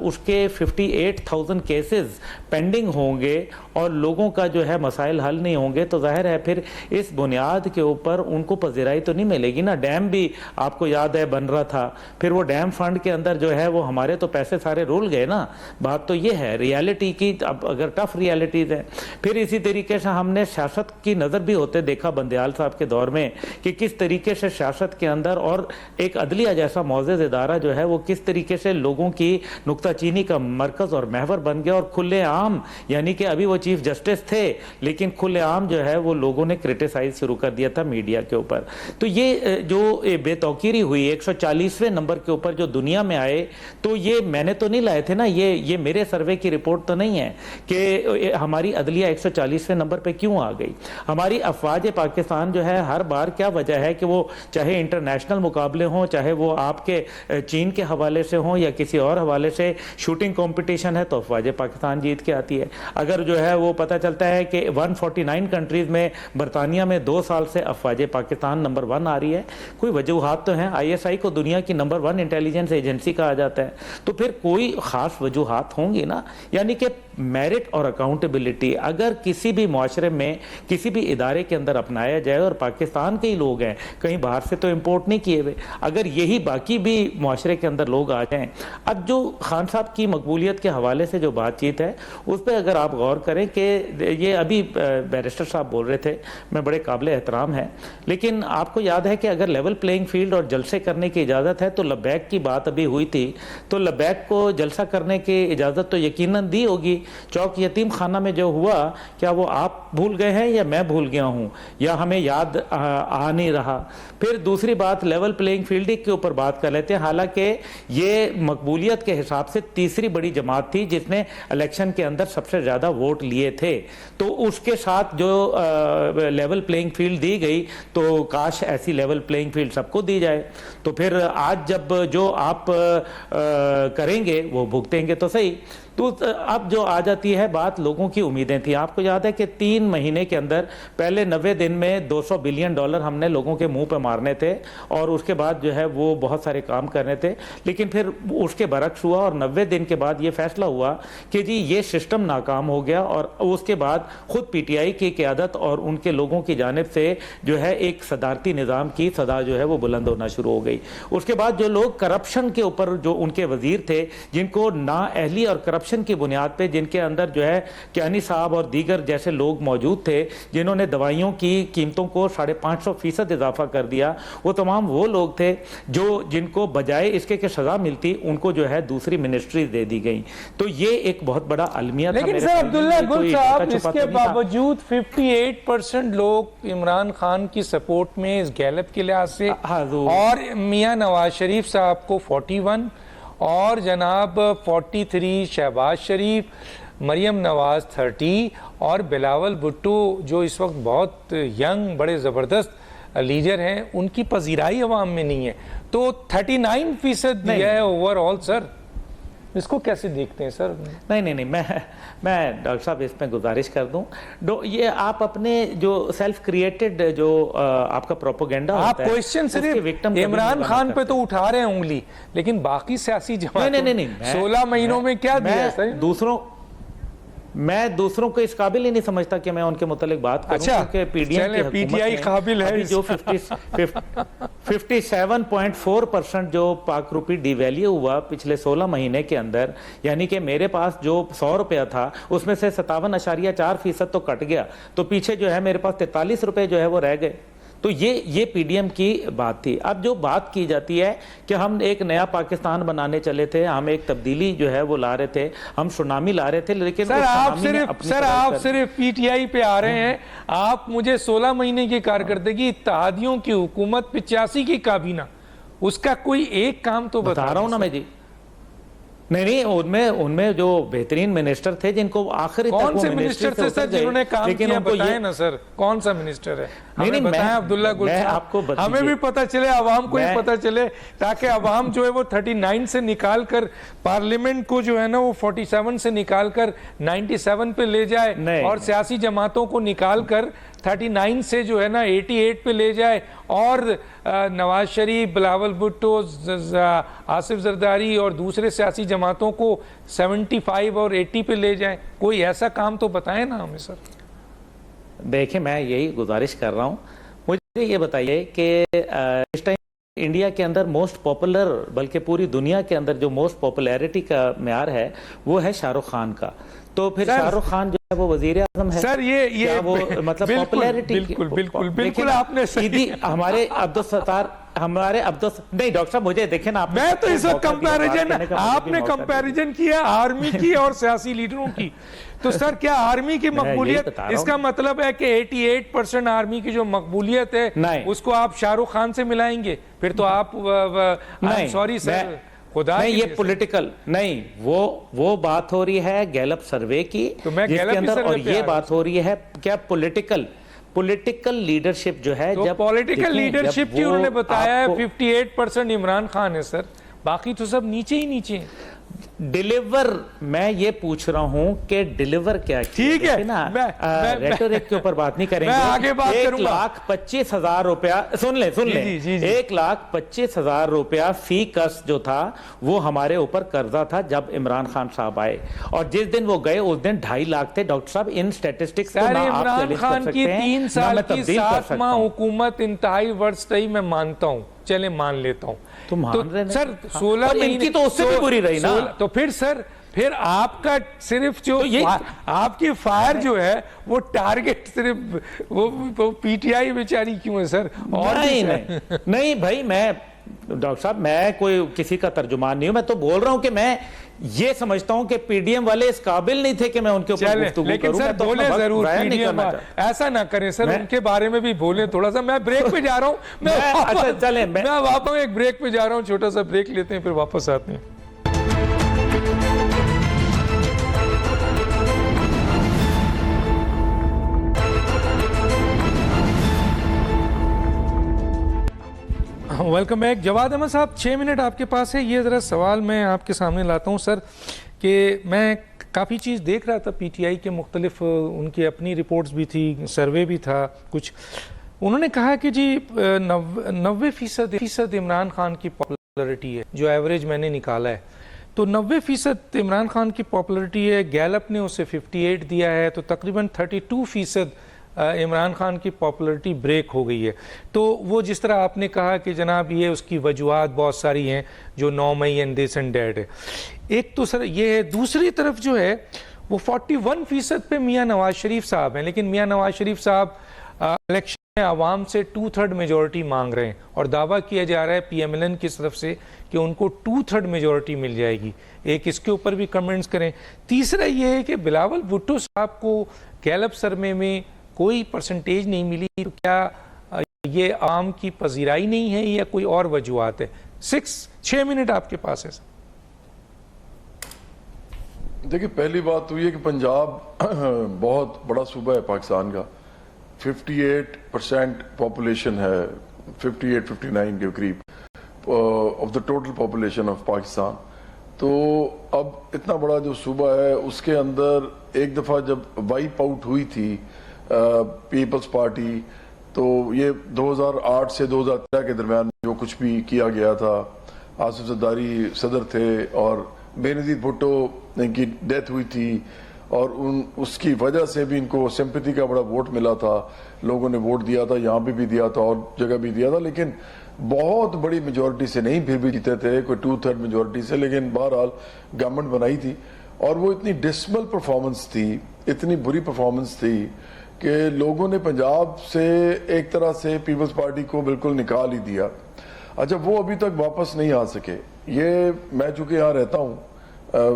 उसके 58,000 केसेस पेंडिंग होंगे और लोगों का जो है मसाइल हल नहीं होंगे तो जाहिर है फिर इस बुनियाद के ऊपर उनको पजीराई तो नहीं मिलेगी ना। डैम भी आपको याद है बन रहा था, फिर वो डैम फंड के अंदर जो है वो हमारे तो पैसे सारे रोल गए ना। बात तो ये है है रियलिटी की, अब अगर टफ रियलिटीज है। फिर इसी तरीके से हमने सियासत की नज़र भी होते देखा बंदयाल साहब के दौर में कि किस तरीके से सियासत के अंदर और एक अदलिया जैसा मौजूद इदारा जो है वो किस तरीके से लोगों की नुक्ताचीनी का मरकज और महवर बन गया, और खुलेआम, यानी कि अभी वो चीफ जस्टिस थे लेकिन खुलेआम जो है वो लोगों ने क्रिटिसाइज शुरू कर दिया था मीडिया के ऊपर। तो ये जो बेतौकीरी हुई 140वें नंबर के ऊपर जो दुनिया में आए, तो ये मैंने तो नहीं लाए थे ना, ये मेरे सर्वे की रिपोर्ट तो नहीं है कि हमारी अदलिया 140वें नंबर पे क्यों आ गई। हमारी अफवाज पाकिस्तान जो है हर बार, क्या वजह है कि वो चाहे इंटरनेशनल मुकाबले हों, चाहे वो आपके चीन के हवाले से हों या किसी और हवाले से, शूटिंग कंपटीशन है तो अफवाज पाकिस्तान जीत के आती है। अगर जो है वो पता चलता है कि 149 कंट्रीज में बरतानिया में 2 साल से अफवाज पाकिस्तान नंबर 1 आ रही है, कोई वजूहात तो हैं। ISI को दुनिया की नंबर 1 इंटेलिजेंस एजेंसी कहा जाता है, तो फिर कोई खास वजूहात होंगी ना। यानी कि मेरिट और अकाउंटेबिलिटी अगर किसी भी मुआशरे में, किसी भी इदारे के अंदर अपनाया जाए, और पाकिस्तान के ही लोग हैं, कहीं बाहर से तो इंपोर्ट नहीं किए हुए, अगर यही बाकी भी मुआशरे के अंदर लोग आ जाएं। अब जो खान साहब की मकबूलियत के हवाले से जो बातचीत है उस पर अगर आप गौर करें कि ये अभी बैरिस्टर साहब बोल रहे थे, मैं बड़े काबिल एहतराम है, लेकिन आपको याद है कि अगर लेवल प्लेइंग फील्ड और जलसे करने की इजाज़त है तो लब्बैक की बात अभी हुई थी, तो लब्बैक को जलसा करने की इजाज़त तो यकीनन दी होगी। चौक यतीम खाना में जो हुआ, क्या वो आप भूल गए हैं या मैं भूल गया हूं, या हमें याद आ नहीं रहा। फिर दूसरी बात, लेवल प्लेइंग फील्ड के ऊपर बात कर लेते हैं, हालांकि ये मकबूलियत के हिसाब से तीसरी बड़ी जमात थी जिसने इलेक्शन के अंदर सबसे ज़्यादा वोट लिए थे, तो उसके साथ जो लेवल प्लेइंग फील्ड दी गई, तो काश ऐसी लेवल प्लेइंग फील्ड सबको दी जाए। तो फिर आज जब जो आप करेंगे वो भुगतेंगे तो सही। तो अब जो आ जाती है बात, लोगों की उम्मीदें थी। आपको याद है कि 3 महीने के अंदर पहले 90 दिन में $200 बिलियन हमने लोगों के मुंह पे मारने थे, और उसके बाद जो है वो बहुत सारे काम करने थे, लेकिन फिर उसके बरक्स हुआ और 90 दिन के बाद ये फैसला हुआ कि जी ये सिस्टम नाकाम हो गया, और उसके बाद खुद PTI की क़यादत और उनके लोगों की जानिब से जो है एक सदारती निज़ाम की सदा जो है वो बुलंद होना शुरू हो गई। उसके बाद जो लोग करप्शन के ऊपर, जो उनके वजीर थे जिनको नाअहली और करप्शन की बुनियाद पे, जिनके अंदर जो है कियानी साहब और दीगर जैसे लोग मौजूद थे जिन्होंने दवाइयों की कीमतों को 550% इजाफा कर दिया, वो तमाम वो लोग थे जिनको बजाय इसके कि सजा मिलती, उनको जो है दूसरी मिनिस्ट्री दे दी गई। तो ये एक बहुत बड़ा अलमिया था। लेकिन सर अब्दुल्ला गुल साहब, इसके बावजूद 58% लोग इमरान खान की सपोर्ट में इस गैलप के लिहाज से, और मियां नवाज शरीफ साहब को 41 और जनाब 43 शहबाज शरीफ, मरियम नवाज 30 और बिलावल भुट्टो जो इस वक्त बहुत यंग बड़े ज़बरदस्त लीडर हैं, उनकी पजीराई अवाम में नहीं है। तो 39% दिया है ओवरऑल। सर इसको कैसे देखते हैं सर? नहीं, मैं डॉक्टर साहब इसमें गुजारिश कर दूं, ये आप अपने जो सेल्फ क्रिएटेड जो आपका प्रोपोगेंडा आप क्वेश्चन सिर्फ इमरान खान पे तो उठा रहे हैं उंगली, लेकिन बाकी सियासी जमात नहीं 16 महीनों में क्या दिया सर? मैं दूसरों को इस काबिल ही नहीं समझता कि मैं उनके मुतालिक बात करूं। अच्छा, PDM की PTI काबिल है जो 57.4% जो पाक रुपी डिवैल्यू हुआ पिछले 16 महीने के अंदर, यानी कि मेरे पास जो 100 रुपया था उसमें से 57.4% तो कट गया, तो पीछे जो है मेरे पास 43 रुपए जो है वो रह गए। तो ये PDM की बात थी। अब जो बात की जाती है कि हम एक नया पाकिस्तान बनाने चले थे, हम एक तब्दीली जो है वो ला रहे थे, हम सुनामी ला रहे थे, लेकिन सर आप सिर्फ PTI पे आ रहे हैं। आप मुझे 16 महीने की कारकर्दगी, इत्तेहादियों की हुकूमत, 85 की काबीना, उसका कोई एक काम तो बता रहा हूं ना मैं जी। नहीं, उनमें जो बेहतरीन मिनिस्टर थे जिनको आखिरी तक कौन से मिनिस्टर थे सर जिन्होंने काम किया? बताएं ना सर, कौन सा मिनिस्टर है? हमें बताएं अब्दुल्ला गुल साहब, हमें भी पता चले, आवाम को भी पता चले, ताकि आवाम जो है वो 39 से निकाल कर पार्लियामेंट को जो है ना वो 47 से निकाल कर 97 पे ले जाए, और सियासी जमातों को निकाल कर 39 से जो है ना 88 पे ले जाए, और नवाज शरीफ, बिलावल भुट्टो, आसिफ जरदारी और दूसरे सियासी जमातों को 75 और 80 पे ले जाए। कोई ऐसा काम तो बताएं ना हमें सर। देखिए, मैं यही गुजारिश कर रहा हूं, मुझे ये बताइए कि इस टाइम इंडिया के अंदर मोस्ट पॉपुलर, बल्कि पूरी दुनिया के अंदर जो मोस्ट पॉपुलैरिटी का म्यार है वो है शाहरुख खान का। तो फिर शाहरुख खान जो है वो वजीर आजम है सर, ये वो मतलब पॉपुलैरिटी बिल्कुल आपने सीधी हमारे नहीं डॉक्टर साहब मुझे देखे ना, मैं तो इस वक्त कंपैरिजन, आपने कंपैरिजन किया आर्मी की और सियासी लीडरों की। तो सर क्या आर्मी की मकबूलियत, इसका मतलब है कि 88% आर्मी की जो मकबूलियत है उसको आप शाहरुख खान से मिलाएंगे? फिर तो आप सॉरी सर, खुदा नहीं, ये पॉलिटिकल नहीं, वो बात हो रही है गैलप सर्वे की, तो मैं जिसके अंदर, और ये बात हो रही है क्या पॉलिटिकल लीडरशिप जो है, तो जब पॉलिटिकल लीडरशिप की उन्होंने बताया है 58% इमरान खान है सर, बाकी तो सब नीचे ही नीचे हैं। डिलीवर, मैं ये पूछ रहा हूं कि डिलीवर क्या, ठीक है ना, रेटोरिक के ऊपर बात नहीं करेंगे, मैं आगे बात करूंगा। 1,25,000 रुपया, सुन ले 1,25,000 रुपया फी कस जो था वो हमारे ऊपर कर्जा था जब इमरान खान साहब आए, और जिस दिन वो गए उस दिन 2.5 लाख थे। डॉक्टर साहब इन स्टैटिस्टिक्स को ना आप इमरान खान की 3 साल की 7 माह हुकूमत इंतहाई वर्ष रही, मैं मानता हूं, चले मान लेता हूं, तो मान रहे सर 16 महीने तो उससे भी बुरी रही ना। तो फिर सर, फिर आपका सिर्फ जो आपकी फायर जो है वो टारगेट सिर्फ वो पीटीआई बेचारी क्यों है सर? और नहीं भाई, मैं डॉक्टर साहब मैं कोई किसी का तर्जुमान नहीं हूं, मैं तो बोल रहा हूं कि मैं ये समझता हूं कि पीडीएम वाले इस काबिल नहीं थे कि मैं उनके ऊपर गुफ्तगू लेकिन करूं। सर तो बोले जरूर पीडीएम, ऐसा ना करें सर, उनके बारे में भी बोले थोड़ा सा। मैं ब्रेक पे जा रहा हूं, मैं वापस एक ब्रेक पे जा रहा हूं, छोटा सा ब्रेक लेते हैं फिर वापस आते हैं। Welcome back. जवाद अहमद साहब, 6 मिनट आपके पास है। ये ज़रा सवाल मैं आपके सामने लाता हूँ सर, कि मैं काफ़ी चीज़ देख रहा था, पीटीआई के मुख्तलिफ उनकी अपनी रिपोर्ट्स भी थी, सर्वे भी था कुछ। उन्होंने कहा कि जी 90% इमरान खान की पॉपुलरिटी है, जो एवरेज मैंने निकाला है, तो 90% इमरान खान की पॉपुलरिटी है। गैलप ने उसे 58 दिया है, तो तकरीबन 32% इमरान खान की पॉपुलरिटी ब्रेक हो गई है। तो वो जिस तरह आपने कहा कि जनाब ये उसकी वजूहात बहुत सारी हैं, जो 9 मई एंड दिस एंड डैट है, एक तो सर ये है। दूसरी तरफ जो है वो 41% पे मियाँ नवाज शरीफ साहब हैं, लेकिन मियाँ नवाज शरीफ साहब इलेक्शन में आवाम से 2/3 मेजॉरिटी मांग रहे हैं, और दावा किया जा रहा है पीएमएलएन की तरफ से कि उनको 2/3 मेजॉरिटी मिल जाएगी। एक इसके ऊपर भी कमेंट्स करें। तीसरा ये है कि बिलावल भुट्टो साहब को गैलप सर्वे में कोई परसेंटेज नहीं मिली, तो क्या ये आम की पजीराई नहीं है या कोई और वजूहत है? 6 मिनट आपके पास है सर। देखिए, पहली बात तो ये कि पंजाब बहुत बड़ा सूबा है पाकिस्तान का, 58% पॉपुलेशन है, 58-59 के करीब of the total population of Pakistan. तो अब इतना बड़ा जो सूबा है उसके अंदर एक दफ़ा जब वाइप आउट हुई थी पीपल्स पार्टी, तो ये 2008 से 2013 के दरमियान जो कुछ भी किया गया था, आसिफ जरदारी सदर थे और बेनजीर भुट्टो की डेथ हुई थी, और उसकी वजह से भी इनको सिंपैथी का बड़ा वोट मिला था, लोगों ने वोट दिया था, यहाँ पे भी दिया था और जगह भी दिया था, लेकिन बहुत बड़ी मेजॉरिटी से नहीं, फिर भी जीते थे कोई 2/3 मेजॉरिटी से, लेकिन बहरहाल गवर्नमेंट बनाई थी। और वो इतनी डिसमल परफॉर्मेंस थी, इतनी बुरी परफॉर्मेंस थी कि लोगों ने पंजाब से एक तरह से पीपल्स पार्टी को बिल्कुल निकाल ही दिया। अच्छा, वो अभी तक वापस नहीं आ सके। ये मैं चूंकि यहाँ रहता हूँ,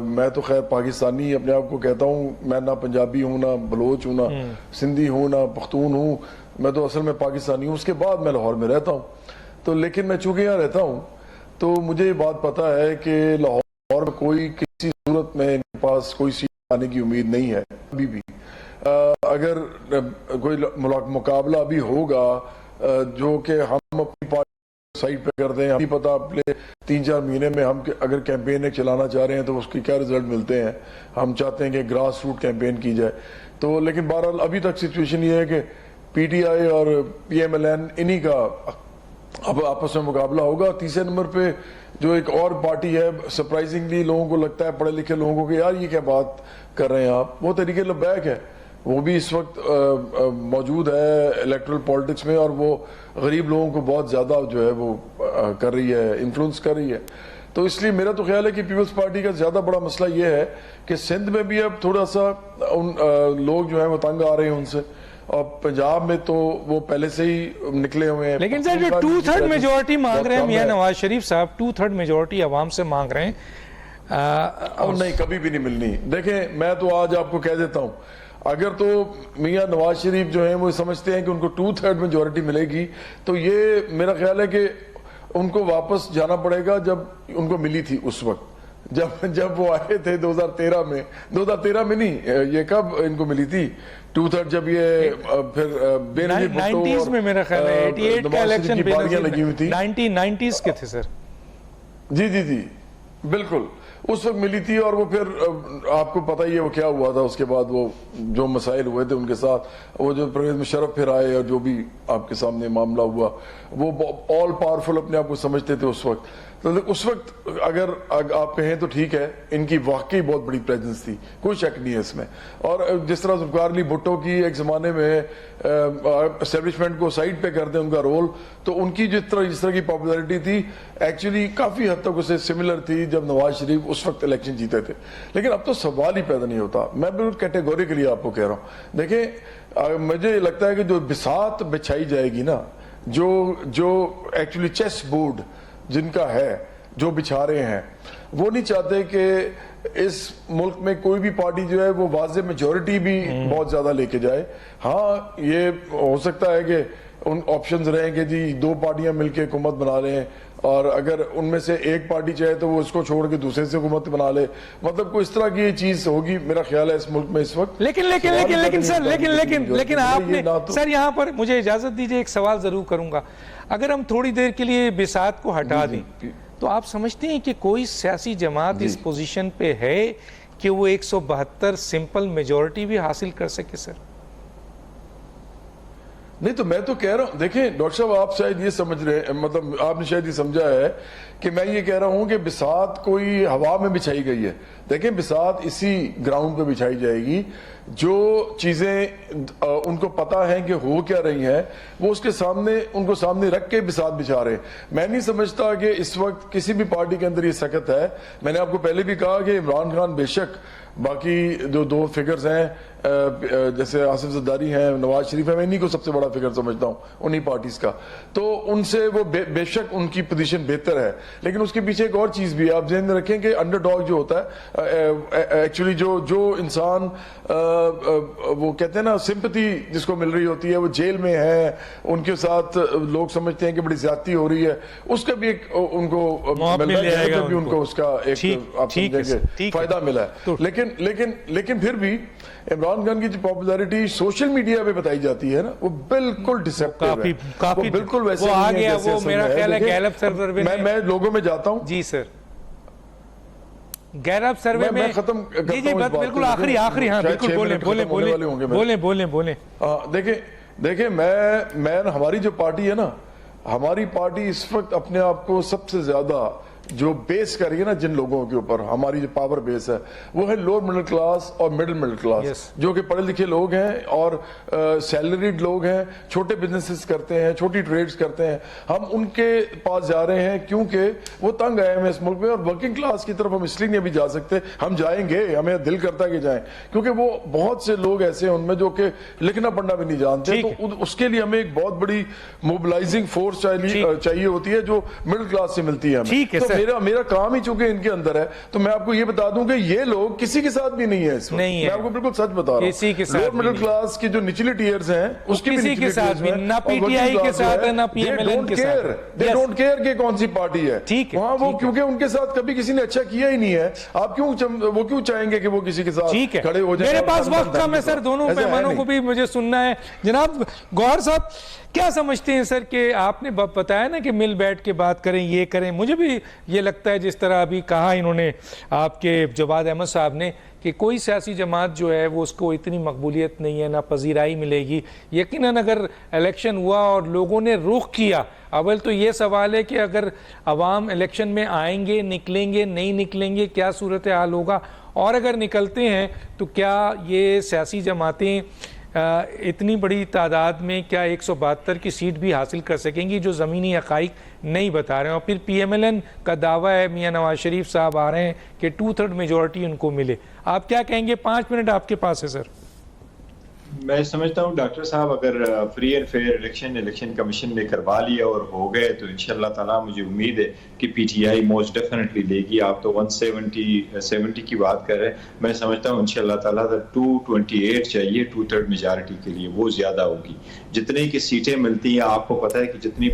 मैं तो खैर पाकिस्तानी अपने आप को कहता हूँ, मैं ना पंजाबी हूँ, ना बलोच हूँ, ना सिंधी हूँ, ना पख्तून हूँ, मैं तो असल में पाकिस्तानी हूँ। उसके बाद मैं लाहौर में रहता हूँ, तो लेकिन मैं चूंकि यहाँ रहता हूँ तो मुझे ये बात पता है कि लाहौर में कोई किसी सूरत में इनके पास कोई सीट आने की उम्मीद नहीं है अभी भी। अगर कोई मुकाबला अभी होगा जो कि हम अपनी पार्टी साइड पे कर दें, हमें पता अपने 3-4 महीने में हम अगर कैंपेन एक चलाना चाह रहे हैं तो उसकी क्या रिजल्ट मिलते हैं। हम चाहते हैं कि ग्रास रूट कैंपेन की जाए, तो लेकिन बहरहाल अभी तक सिचुएशन ये है कि पीटीआई और पीएमएलएन इन्हीं का अब आपस में मुकाबला होगा। तीसरे नंबर पे जो एक और पार्टी है, सरप्राइजिंगली लोगों को लगता है, पढ़े लिखे लोगों को, कि यार ये क्या बात कर रहे हैं आप, वो तरीके लबैक है। वो भी इस वक्त मौजूद है इलेक्टोरल पॉलिटिक्स में, और वो गरीब लोगों को बहुत ज़्यादा जो है वो कर रही है, इन्फ्लुएंस कर रही है। तो इसलिए मेरा तो ख्याल है कि पीपल्स पार्टी का ज़्यादा बड़ा मसला ये है कि सिंध में भी अब थोड़ा सा उन लोग जो है वो तंग आ रहे हैं उनसे, और पंजाब में तो वो पहले से ही निकले हुए हैं। लेकिन सर जो 2/3 मेजोरिटी मांग रहे हैं मियां नवाज शरीफ साहब, 2/3 मेजोरिटी आवाम से मांग रहे हैं, और नहीं, कभी भी नहीं मिलनी। देखें, मैं तो आज आपको कह देता हूं, अगर तो मियां नवाज शरीफ जो है वो समझते हैं कि उनको 2/3 मेजोरिटी मिलेगी, तो ये मेरा ख्याल है कि उनको वापस जाना पड़ेगा जब उनको मिली थी उस वक्त, जब वो आए थे 2013 में नहीं, ये कब इनको मिली थी 2/3, जब ये फिर बेनजीर भुट्टो 90s में मेरा ख्याल है 88 का इलेक्शन पार्टियां लगी हुई थी, 1990s के थे सर। जी बिल्कुल, उस वक्त मिली थी। और वो फिर आपको पता ही है वो क्या हुआ था उसके बाद, वो जो मसाइल हुए थे उनके साथ, वो जो परवेज मुशर्रफ फिर आए और जो भी आपके सामने मामला हुआ, वो ऑल पावरफुल अपने आप को समझते थे उस वक्त। तो उस वक्त अगर आप कहें तो ठीक है, इनकी वाकई बहुत बड़ी प्रेजेंस थी, कोई शक नहीं है इसमें। और जिस तरह जुल्फिकार अली भुट्टो की एक ज़माने में एस्टेब्लिशमेंट को साइड पे कर दें उनका रोल, तो उनकी जिस तरह की पॉपुलैरिटी थी एक्चुअली काफ़ी हद तक उससे सिमिलर थी जब नवाज शरीफ उस वक्त इलेक्शन जीते थे। लेकिन अब तो सवाल ही पैदा नहीं होता, मैं बिल्कुल कैटेगोरिकली आपको कह रहा हूँ। देखें, मुझे लगता है कि जो बिसात बिछाई जाएगी ना, जो एक्चुअली चेस बोर्ड जिनका है, जो बिछा रहे हैं, वो नहीं चाहते कि इस मुल्क में कोई भी पार्टी जो है वो वाज़े मेजोरिटी भी बहुत ज्यादा लेके जाए। हाँ, ये हो सकता है कि उन ऑप्शंस रहें कि जी 2 पार्टियां मिलकर हुकूमत बना लें, और अगर उनमें से एक पार्टी चाहे तो वो इसको छोड़ के दूसरे से हुकूमत बना ले, मतलब कोई इस तरह की चीज होगी मेरा ख्याल है इस मुल्क में इस वक्त। लेकिन आपने सर यहाँ पर मुझे इजाजत दीजिए, एक सवाल जरूर करूंगा। अगर हम थोड़ी देर के लिए बिसात को हटा दें, तो आप समझते हैं कि कोई सियासी जमात इस पोजीशन पे है कि वो 172 सिंपल मेजोरिटी भी हासिल कर सके सर? नहीं, तो मैं तो कह रहा हूं, देखें डॉक्टर साहब, आप शायद ये समझ रहे हैं, मतलब आपने शायद ये समझा है कि मैं ये कह रहा हूं कि बिसात कोई हवा में बिछाई गई है। देखें, बिसात इसी ग्राउंड पे बिछाई जाएगी, जो चीजें उनको पता है कि हो क्या रही हैं, वो उनको सामने रख के बिसात बिछा रहे हैं। मैं नहीं समझता कि इस वक्त किसी भी पार्टी के अंदर ये सकत है। मैंने आपको पहले भी कहा कि इमरान खान बेशक, बाकी जो 2 फिगर्स हैं जैसे आसिफ जरदारी हैं, नवाज शरीफ है, मैं इन्हीं को सबसे बड़ा फिगर समझता हूं उन्हीं पार्टीज का, तो उनसे वो बेशक उनकी पोजीशन बेहतर है। लेकिन उसके पीछे एक और चीज भी है, आप ध्यान में रखें कि अंडरडॉग जो होता है एक्चुअली जो इंसान वो कहते हैं ना सिंपैथी जिसको मिल रही होती है, वो जेल में है, उनके साथ लोग समझते हैं कि बड़ी ज्यादती हो रही है, उसका भी एक उनको उनको उसका एक आप समझेंगे फायदा मिला है। लेकिन फिर भी इमरान खान की जो पॉपुलैरिटी सोशल मीडिया पे बताई जाती है ना, वो बिल्कुल डिसेप्टिव है, वो बिल्कुल वैसे वो आ गया, वो मेरा ख्याल है गैलप सर्वे में, मैं लोगों में जाता हूं। जी सर, गैलप सर्वे में खत्म जी बिल्कुल आखिरी हाँ बिल्कुल बोले। देखें मैं हमारी जो पार्टी है ना, हमारी पार्टी इस वक्त अपने आप को सबसे ज्यादा जो बेस कर रही है ना जिन लोगों के ऊपर, हमारी जो पावर बेस है वो है लोअर मिडिल क्लास और मिडिल क्लास, जो कि पढ़े लिखे लोग हैं और सैलरीड लोग हैं, छोटे बिजनेसेस करते हैं, छोटी ट्रेड्स करते हैं। हम उनके पास जा रहे हैं क्योंकि वो तंग आए हैं इस मुल्क में, और वर्किंग क्लास की तरफ हम इसलिए नहीं अभी जा सकते, हम जाएंगे, हमें दिल करता है कि जाएं, क्योंकि वो बहुत से लोग ऐसे हैं उनमें जो कि लिखना पढ़ना भी नहीं जानते, तो उसके लिए हमें एक बहुत बड़ी मोबिलाइजिंग फोर्स चाहिए होती है जो मिडिल क्लास से मिलती है हमें। मेरा काम ही चूंकि इनके अंदर है, तो मैं आपको ये बता दूं कि ये लोग किसी के साथ भी नहीं है इस वक्त, मैं आपको बिल्कुल सच बता रहा हूं। लोअर मिडिल क्लास की जो निचली टियर्स हैं उसकी भी के साथ भी ना पीटीआई के साथ है ना पीएमएलएन के साथ, दे डोंट केयर कि कौन सी पार्टी है, ठीक है वहां वो, क्योंकि उनके साथ कभी किसी ने अच्छा किया ही नहीं है। आप क्यों चाहेंगे कि वो किसी के साथ खड़े हो जाए? मेरे पास वक्त कम है सर, दोनों पैमानों को भी मुझे सुनना है। जनाब गौहर साहब, क्या समझते हैं सर कि आपने बताया ना कि मिल बैठ के बात करें, ये करें, मुझे भी ये लगता है जिस तरह अभी कहा इन्होंने आपके जवाद अहमद साहब ने कि कोई सियासी जमात जो है वो उसको इतनी मकबूलियत नहीं है, ना पजीराई मिलेगी। यकीनन अगर इलेक्शन हुआ और लोगों ने रुख किया, अव्वल तो ये सवाल है कि अगर अवाम इलेक्शन में आएंगे, निकलेंगे, नहीं निकलेंगे, क्या सूरत हाल होगा, और अगर निकलते हैं तो क्या ये सियासी जमातें इतनी बड़ी तादाद में क्या 172 की सीट भी हासिल कर सकेंगी जो ज़मीनी हक़ाइक़ नहीं बता रहे हैं। और फिर PMLN का दावा है, मियां नवाज शरीफ साहब आ रहे हैं कि 2/3 मेजॉरिटी उनको मिले। आप क्या कहेंगे? 5 मिनट आपके पास है सर। मैं समझता हूँ डॉक्टर साहब, अगर free and fair election commission ने करवा लिया और हो गए तो इंशाल्लाह ताला मुझे उम्मीद है कि PTI मोस्ट डेफिनेटली लेगी। आप तो 170 की बात कर रहे हैं, मैं समझता हूँ इंशाल्लाह ताला 228 चाहिए 2/3 मेजॉरिटी के लिए, वो ज्यादा होगी। जितने की सीटें मिलती हैं, आपको पता है कि जितनी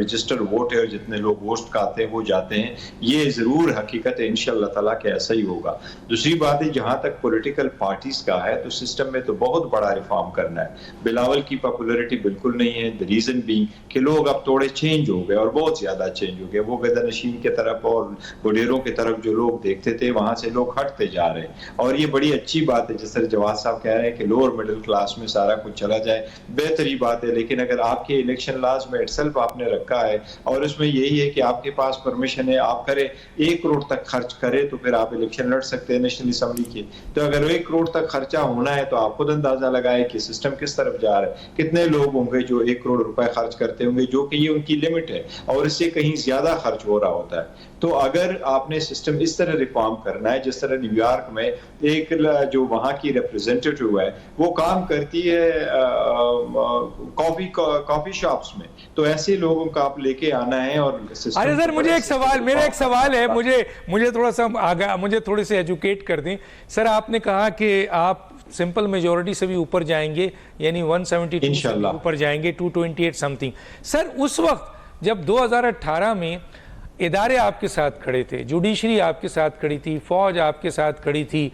रजिस्टर वोट है और जितने लोग वोट काते हैं वो जाते हैं, ये जरूर हकीकत है इंशाल्लाह ताला कि ऐसा ही होगा। दूसरी बात है, जहां तक पॉलिटिकल पार्टीज का है तो सिस्टम में तो बहुत बड़ा रिफॉर्म करना है। बिलावल की पॉपुलैरिटी बिल्कुल नहीं है, द रीजन बीइंग कि लोग अब थोड़े चेंज हो गए और बहुत ज्यादा चेंज हो गए। वो गदरनशीन की तरफ और बुढ़ेरों की तरफ जो लोग देखते थे वहां से लोग हटते जा रहे हैं, और ये बड़ी अच्छी बात है। जैसे जवाद साहब कह रहे हैं कि लोअर मिडिल क्लास में सारा कुछ चला जाए, बेहतरी बात है। लेकिन अगर आपके इलेक्शन लॉज में इटसेल्फ आपने रखा है और उसमें यही है कि आपके पास परमिशन है, आप करें 1 करोड़ तक खर्च करें तो फिर आप इलेक्शन लड़ सकते हैं नेशनल असम्बली के। तो अगर 1 करोड़ तक खर्चा होना है तो आप खुद अंदाजा लगाए कि सिस्टम किस तरफ जा रहा है। कितने लोग होंगे जो 1 करोड़ रुपए खर्च करते होंगे, जो कि ये उनकी लिमिट है और इससे कहीं ज्यादा खर्च हो रहा होता है। तो अगर आपने सिस्टम इस तरह रिफॉर्म करना है जिस तरह न्यूयॉर्क में एक जो वहां की रिप्रेजेंटेटिव है वो काम करती है कॉफी शॉप्स में, तो ऐसे लोगों का आप लेके आना है। और अरे सर, मुझे एक सवाल, मेरा एक सवाल है, मुझे थोड़ा सा आगा, मुझे थोड़े से एजुकेट कर दें सर। आपने कहा कि आप सिंपल मेजॉरिटी से भी ऊपर जाएंगे, यानी 172 से भी ऊपर जाएंगे, 228 समथिंग। सर उस वक्त जब 2018 में इदारे आपके साथ खड़े थे, जुडिशरी आपके साथ खड़ी थी, फौज आपके साथ खड़ी थी,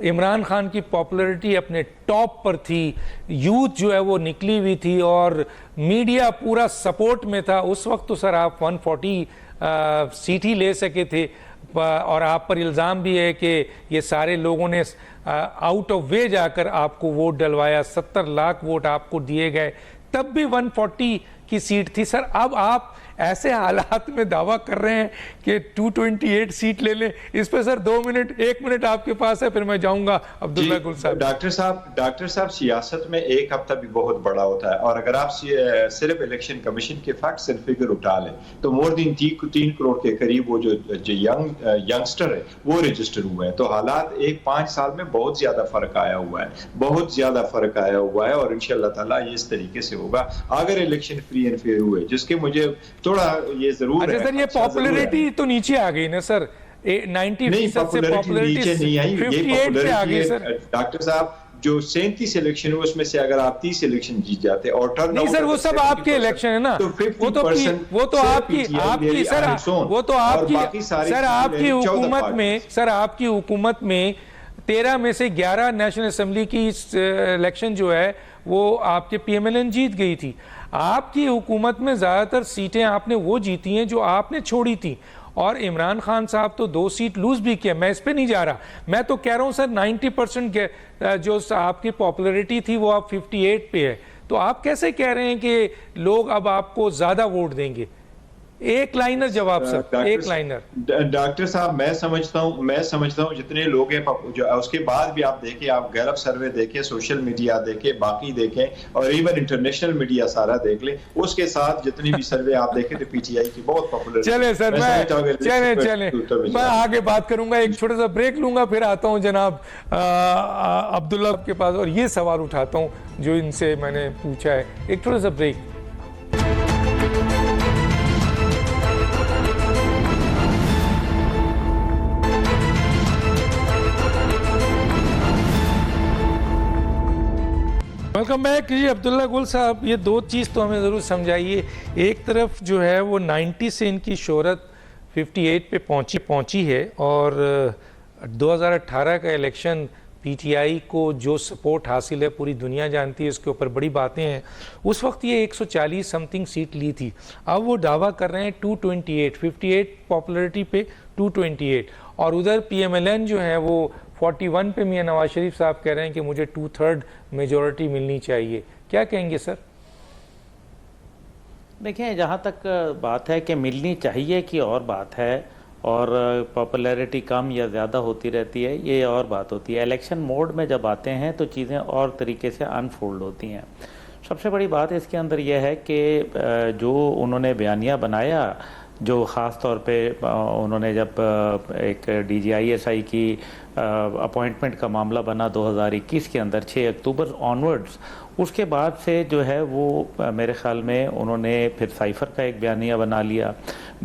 इमरान खान की पॉपुलैरिटी अपने टॉप पर थी, यूथ जो है वो निकली हुई थी और मीडिया पूरा सपोर्ट में था, उस वक्त तो सर आप 140 सीट ही ले सके थे। और आप पर इल्ज़ाम भी है कि ये सारे लोगों ने आउट ऑफ वे जाकर आपको वोट डलवाया, 70 लाख वोट आपको दिए गए, तब भी 140 की सीट थी। सर अब आप ऐसे हालात में दावा कर रहे हैं कि 228 सीट ले लें, इस पे सर 1 मिनट आपके पास है, फिर मैं जाऊंगा अब्दुल्ला गुल साहब। डॉक्टर साहब सियासत में एक हफ्ता भी बहुत बड़ा होता है, और अगर आप सिर्फ इलेक्शन कमीशन के फैक्ट्स एंड फिगर उठा लें तो मोर देन 3 करोड़ के करीब वो जो यंगस्टर है वो रजिस्टर हुए हैं। तो हालात 5 साल में बहुत ज्यादा फर्क आया हुआ है, बहुत ज्यादा फर्क आया हुआ है। और इंशाल्लाह ताला ये इस तरीके से होगा अगर इलेक्शन फ्री एंड फेयर हुए, जिसके मुझे थोड़ा ये जरूर है। सर ये पॉपुलैरिटी तो नीचे आ गई ना सर, 90% से पॉपुलैरिटी नहीं आई, 58 पे आ गई सर। डॉक्टर साहब जो 37 इलेक्शन हुए उसमें से अगर आप 30 इलेक्शन जीत जाते और टर्न नहीं सर, वो सब आपके इलेक्शन है ना, वो तो आपकी सर, वो तो आपकी सर, आपकी हुकूमत में, सर आपकी हुकूमत में 13 में से 11 नेशनल असेंबली की इलेक्शन जो है वो आपके PMLN जीत गई थी। आपकी हुकूमत में ज़्यादातर सीटें आपने वो जीती हैं जो आपने छोड़ी थी, और इमरान खान साहब तो 2 सीट लूज भी किया। मैं इस पे नहीं जा रहा, मैं तो कह रहा हूँ सर 90% जो आपकी पॉपुलैरिटी थी वो अब 58 पे है। तो आप कैसे कह रहे हैं कि लोग अब आपको ज़्यादा वोट देंगे? एक लाइनर जवाब सर, एक लाइनर। डॉक्टर साहब मैं समझता हूं जितने लोग हैं जो उसके बाद भी आप देखें, आप गैलप सर्वे देखें, सोशल मीडिया देखें, बाकी देखें और इवन इंटरनेशनल मीडिया सारा देख लें, उसके साथ जितनी भी सर्वे आप देखें तो PTI की बहुत पॉपुलर। चले सर, चले मैं आगे बात करूंगा, एक छोटा सा ब्रेक लूंगा, फिर आता हूं जनाब अब्दुल्ला के पास और ये सवाल उठाता हूं जो इनसे मैंने पूछा है। एक छोटा सा ब्रेक। वेलकम बैक जी। अब्दुल्ला गुल साहब, ये 2 चीज़ तो हमें ज़रूर समझाइए। एक तरफ जो है वो 90 से इनकी शोहरत 58 पे पहुंची है, और 2018 का इलेक्शन पीटीआई को जो सपोर्ट हासिल है पूरी दुनिया जानती है, इसके ऊपर बड़ी बातें हैं। उस वक्त ये 140 समथिंग सीट ली थी, अब वो दावा कर रहे हैं 228, 58 पॉपुलरिटी पे 228, और उधर पीएमएलएन जो है वो 41 पे मियां नवाज शरीफ साहब कह रहे हैं कि मुझे 2/3 मेजॉरिटी मिलनी चाहिए। क्या कहेंगे सर? देखिए, जहाँ तक बात है कि मिलनी चाहिए की और बात है, और पॉपुलैरिटी कम या ज़्यादा होती रहती है ये और बात होती है। इलेक्शन मोड में जब आते हैं तो चीज़ें और तरीके से अनफोल्ड होती हैं। सबसे बड़ी बात इसके अंदर यह है कि जो उन्होंने बयानिया बनाया, जो ख़ास तौर पे उन्होंने जब एक DGISI की अपॉइंटमेंट का मामला बना 2021 के अंदर 6 अक्टूबर ऑनवर्ड्स, उसके बाद से जो है वो मेरे ख़्याल में उन्होंने फिर साइफ़र का एक बयानिया बना लिया।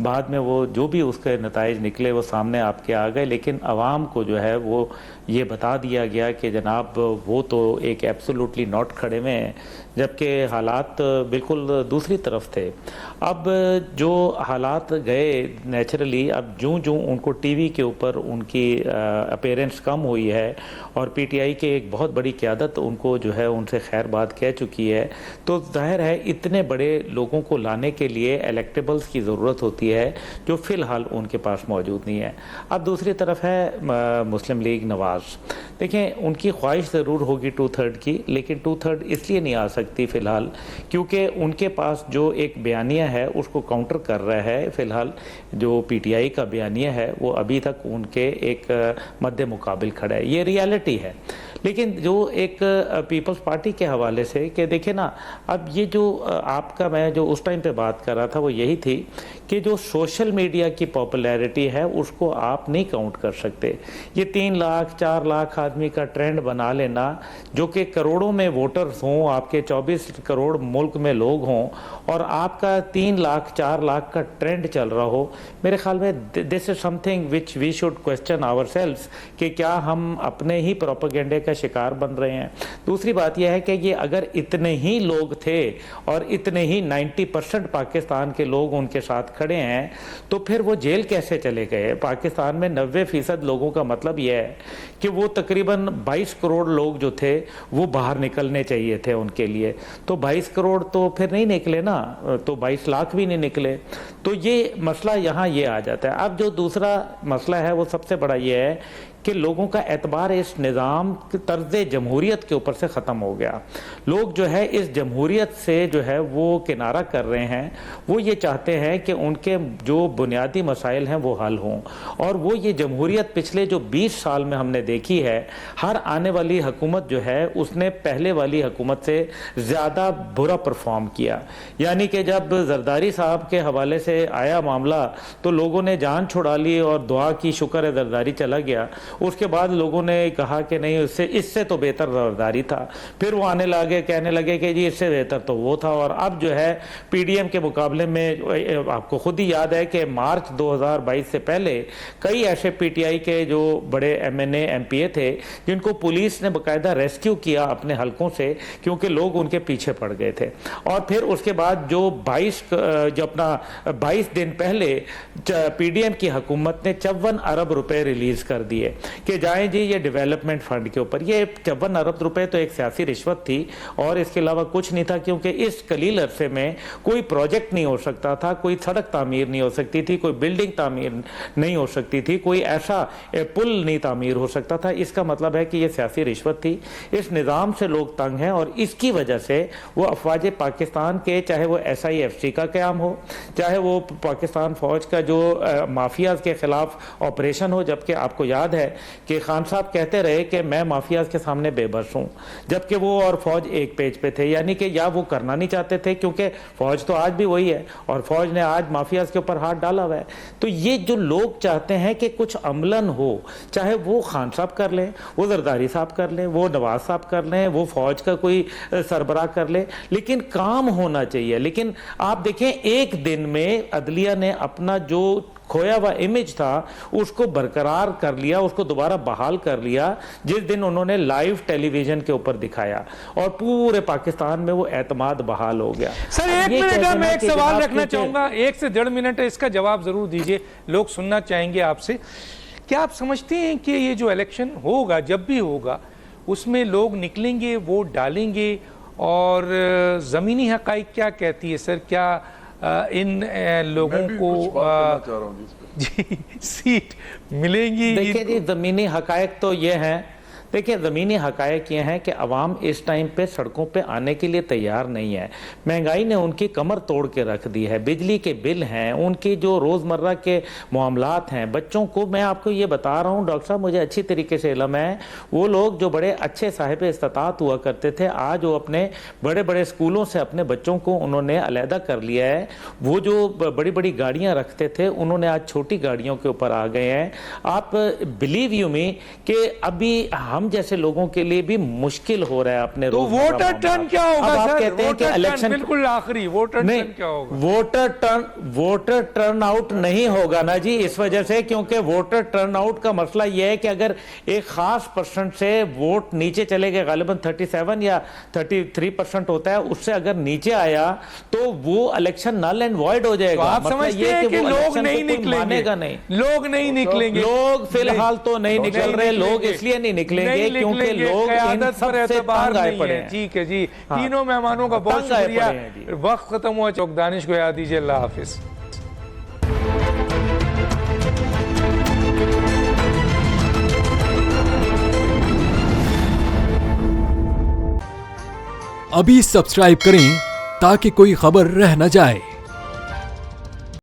बाद में वो जो भी उसके नताइज निकले वो सामने आपके आ गए, लेकिन आवाम को जो है वो ये बता दिया गया कि जनाब वो तो एक एब्सोल्युटली नॉट खड़े हुए हैं, जबकि हालात बिल्कुल दूसरी तरफ थे। अब जो हालात गए नेचुरली, अब जूं उनको टीवी के ऊपर उनकी अपीयरेंस कम हुई है और पीटीआई के एक बहुत बड़ी क़यादत उनको जो है उनसे खैर बात कह चुकी है, तो जाहिर है इतने बड़े लोगों को लाने के लिए इलेक्टेबल्स की ज़रूरत होती है जो फ़िलहाल उनके पास मौजूद नहीं है। अब दूसरी तरफ है मुस्लिम लीग नवाज़। देखें, उनकी ख्वाहिश ज़रूर होगी 2/3 की, लेकिन 2/3 इसलिए नहीं आ सकती फ़िलहाल क्योंकि उनके पास जो एक बयानिया है उसको काउंटर कर रहा है। फ़िलहाल जो पीटीआई का बयानिया है वो अभी तक उनके एक मद्दे मुकाबिल खड़ा है, ये रियलिटी है। लेकिन जो एक पीपल्स पार्टी के हवाले से कि देखे ना, अब ये जो आपका मैं जो उस टाइम पे बात कर रहा था वो यही थी कि जो सोशल मीडिया की पॉपुलैरिटी है उसको आप नहीं काउंट कर सकते। ये 3 लाख 4 लाख आदमी का ट्रेंड बना लेना, जो कि करोड़ों में वोटर्स हों, आपके 24 करोड़ मुल्क में लोग हों और आपका 3 लाख 4 लाख का ट्रेंड चल रहा हो, मेरे ख्याल में this is something which we should question ourselves कि क्या हम अपने ही प्रोपेगेंडे का शिकार बन रहे हैं। दूसरी बात यह है कि ये अगर इतने ही लोग थे और इतने ही 90% पाकिस्तान के लोग उनके साथ खड़े हैं तो फिर वो जेल कैसे चले गए? पाकिस्तान में 90% लोगों का मतलब यह है कि वो तकरीबन 22 करोड़ लोग जो थे वो बाहर निकलने चाहिए थे उनके लिए, तो 22 करोड़ तो फिर नहीं निकले ना, तो 22 लाख भी नहीं निकले। तो ये मसला यहाँ ये आ जाता है। अब जो दूसरा मसला है वो सबसे बड़ा ये है कि लोगों का एतबार इस निज़ाम तर्ज़ जमहूरियत के ऊपर से ख़त्म हो गया। लोग जो है इस जमहूरियत से जो है वो किनारा कर रहे हैं। वो ये चाहते हैं कि उनके जो बुनियादी मसाइल हैं वो हल हों, और वो ये जमहूरियत पिछले जो 20 साल में हमने देखी है, हर आने वाली हुकूमत जो है उसने पहले वाली हुकूमत से ज़्यादा बुरा परफॉर्म किया। यानी कि जब जरदारी साहब के हवाले से आया मामला तो लोगों ने जान छुड़ा ली और दुआ की, शुक्र है जरदारी चला गया। उसके बाद लोगों ने कहा कि नहीं, इससे तो बेहतर जरदारी था। फिर वो आने लगे, कहने लगे कि जी इससे बेहतर तो वो था। और अब जो है पीडीएम के मुकाबले में आपको खुद ही याद है कि मार्च 2022 से पहले कई ऐसे पीटीआई के जो बड़े एमएनए एमपीए थे जिनको पुलिस ने बाकायदा रेस्क्यू किया अपने हलकों से, क्योंकि लोग उनके पीछे पड़ गए थे। और फिर उसके बाद जो 22 दिन पहले पीडीएम की हुकूमत ने 54 अरब रुपए रिलीज कर दिए कि जाएं जी ये डेवलपमेंट फंड के ऊपर। ये 54 अरब रुपए तो एक सियासी रिश्वत थी और इसके अलावा कुछ नहीं था, क्योंकि इस कलील अरसे में कोई प्रोजेक्ट नहीं हो सकता था, कोई सड़क तामीर नहीं हो सकती थी, कोई बिल्डिंग तामीर नहीं हो सकती थी, कोई ऐसा पुल नहीं तामीर हो सकता था। इसका मतलब है कि ये सियासी रिश्वत थी। इस निज़ाम से लोग तंग हैं और इसकी वजह से वो अफवाज पाकिस्तान के, चाहे वो SIFC का क़याम हो, चाहे वो पाकिस्तान फ़ौज का जो माफियाज के खिलाफ ऑपरेशन हो, जबकि आपको याद है कि खान साहब कहते रहे कि मैं माफियाज के सामने बेबस हूं, जबकि वो और फौज एक पेज पे थे। यानी कि या वो करना नहीं चाहते थे, क्योंकि फौज तो आज भी वही है और फौज ने आज माफियाज के ऊपर हाथ डाला हुआ है। तो ये जो लोग चाहते हैं कि कुछ अमलन हो, चाहे वो खान साहब कर लें, वो जरदारी साहब कर लें, वो नवाज साहब कर लें, वो फौज का कोई सरबराह कर ले, लेकिन काम होना चाहिए। लेकिन आप देखें, एक दिन में अदलिया ने अपना जो खोया हुआ इमेज था उसको बरकरार कर लिया, उसको दोबारा बहाल कर लिया जिस दिन उन्होंने लाइव टेलीविजन के ऊपर दिखाया, और पूरे पाकिस्तान में वो एतमाद बहाल हो गया। सर एक मिनट है, मैं एक सवाल रखना चाहूंगा, 1 से 1.5 मिनट है, इसका जवाब जरूर दीजिए, लोग सुनना चाहेंगे आपसे क्या आप समझते हैं कि ये जो इलेक्शन होगा, जब भी होगा, उसमें लोग निकलेंगे, वोट डालेंगे, और ज़मीनी हक़ाइक़ क्या कहती है सर? क्या इन लोगों मैं भी को कुछ बात करना चाह रहा हूँ जी इस पे। जी सीट मिलेंगी? देखिए जी, ज़मीनी हक़ाइक़ तो ये हैं, देखिए ज़मीनी हक़ाइक़ ये हैं कि अवाम इस टाइम पे सड़कों पे आने के लिए तैयार नहीं है। महंगाई ने उनकी कमर तोड़ के रख दी है, बिजली के बिल हैं, उनकी जो रोज़मर्रा के मामलात हैं, बच्चों को मैं आपको ये बता रहा हूँ डॉक्टर साहब, मुझे अच्छी तरीके से इल्म है, वो लोग जो बड़े अच्छे साहिब इस्तात हुआ करते थे, आज वो अपने बड़े बड़े स्कूलों से अपने बच्चों को उन्होंने अलहदा कर लिया है। वो जो बड़ी बड़ी गाड़ियाँ रखते थे, उन्होंने आज छोटी गाड़ियों के ऊपर आ गए हैं। आप बिलीव यू मी कि अभी हम जैसे लोगों के लिए भी मुश्किल हो रहा है अपने तो वोटर टर्न क्या होगा अब आप सर? कहते हैं कि इलेक्शन बिल्कुल आखिरी वोटर नहीं, टर्न क्या होगा? वोटर टर्न आउट नहीं होगा ना जी, इस वजह से क्योंकि वोटर टर्न आउट का मसला यह है कि अगर एक खास परसेंट से वोट नीचे चले गए, गालिबन 37 या 33% होता है, उससे अगर नीचे आया तो वो इलेक्शन नल एंड वॉइड हो जाएगा। तो आप समझते हैं कि लोग नहीं निकलेंगे? नहीं, लोग नहीं निकलेंगे? लोग फिलहाल तो नहीं निकल रहे। लोग इसलिए नहीं निकलेंगे क्योंकि लोग इन सबसे तंग आए पड़े हैं। ठीक है जी, तीनों मेहमानों का बहुत शुक्रिया। वक्त खत्म हुआ, चौक दानिश को याद दीजिए। अल्लाह हाफिज। अभी सब्सक्राइब करें ताकि कोई खबर रह न जाए।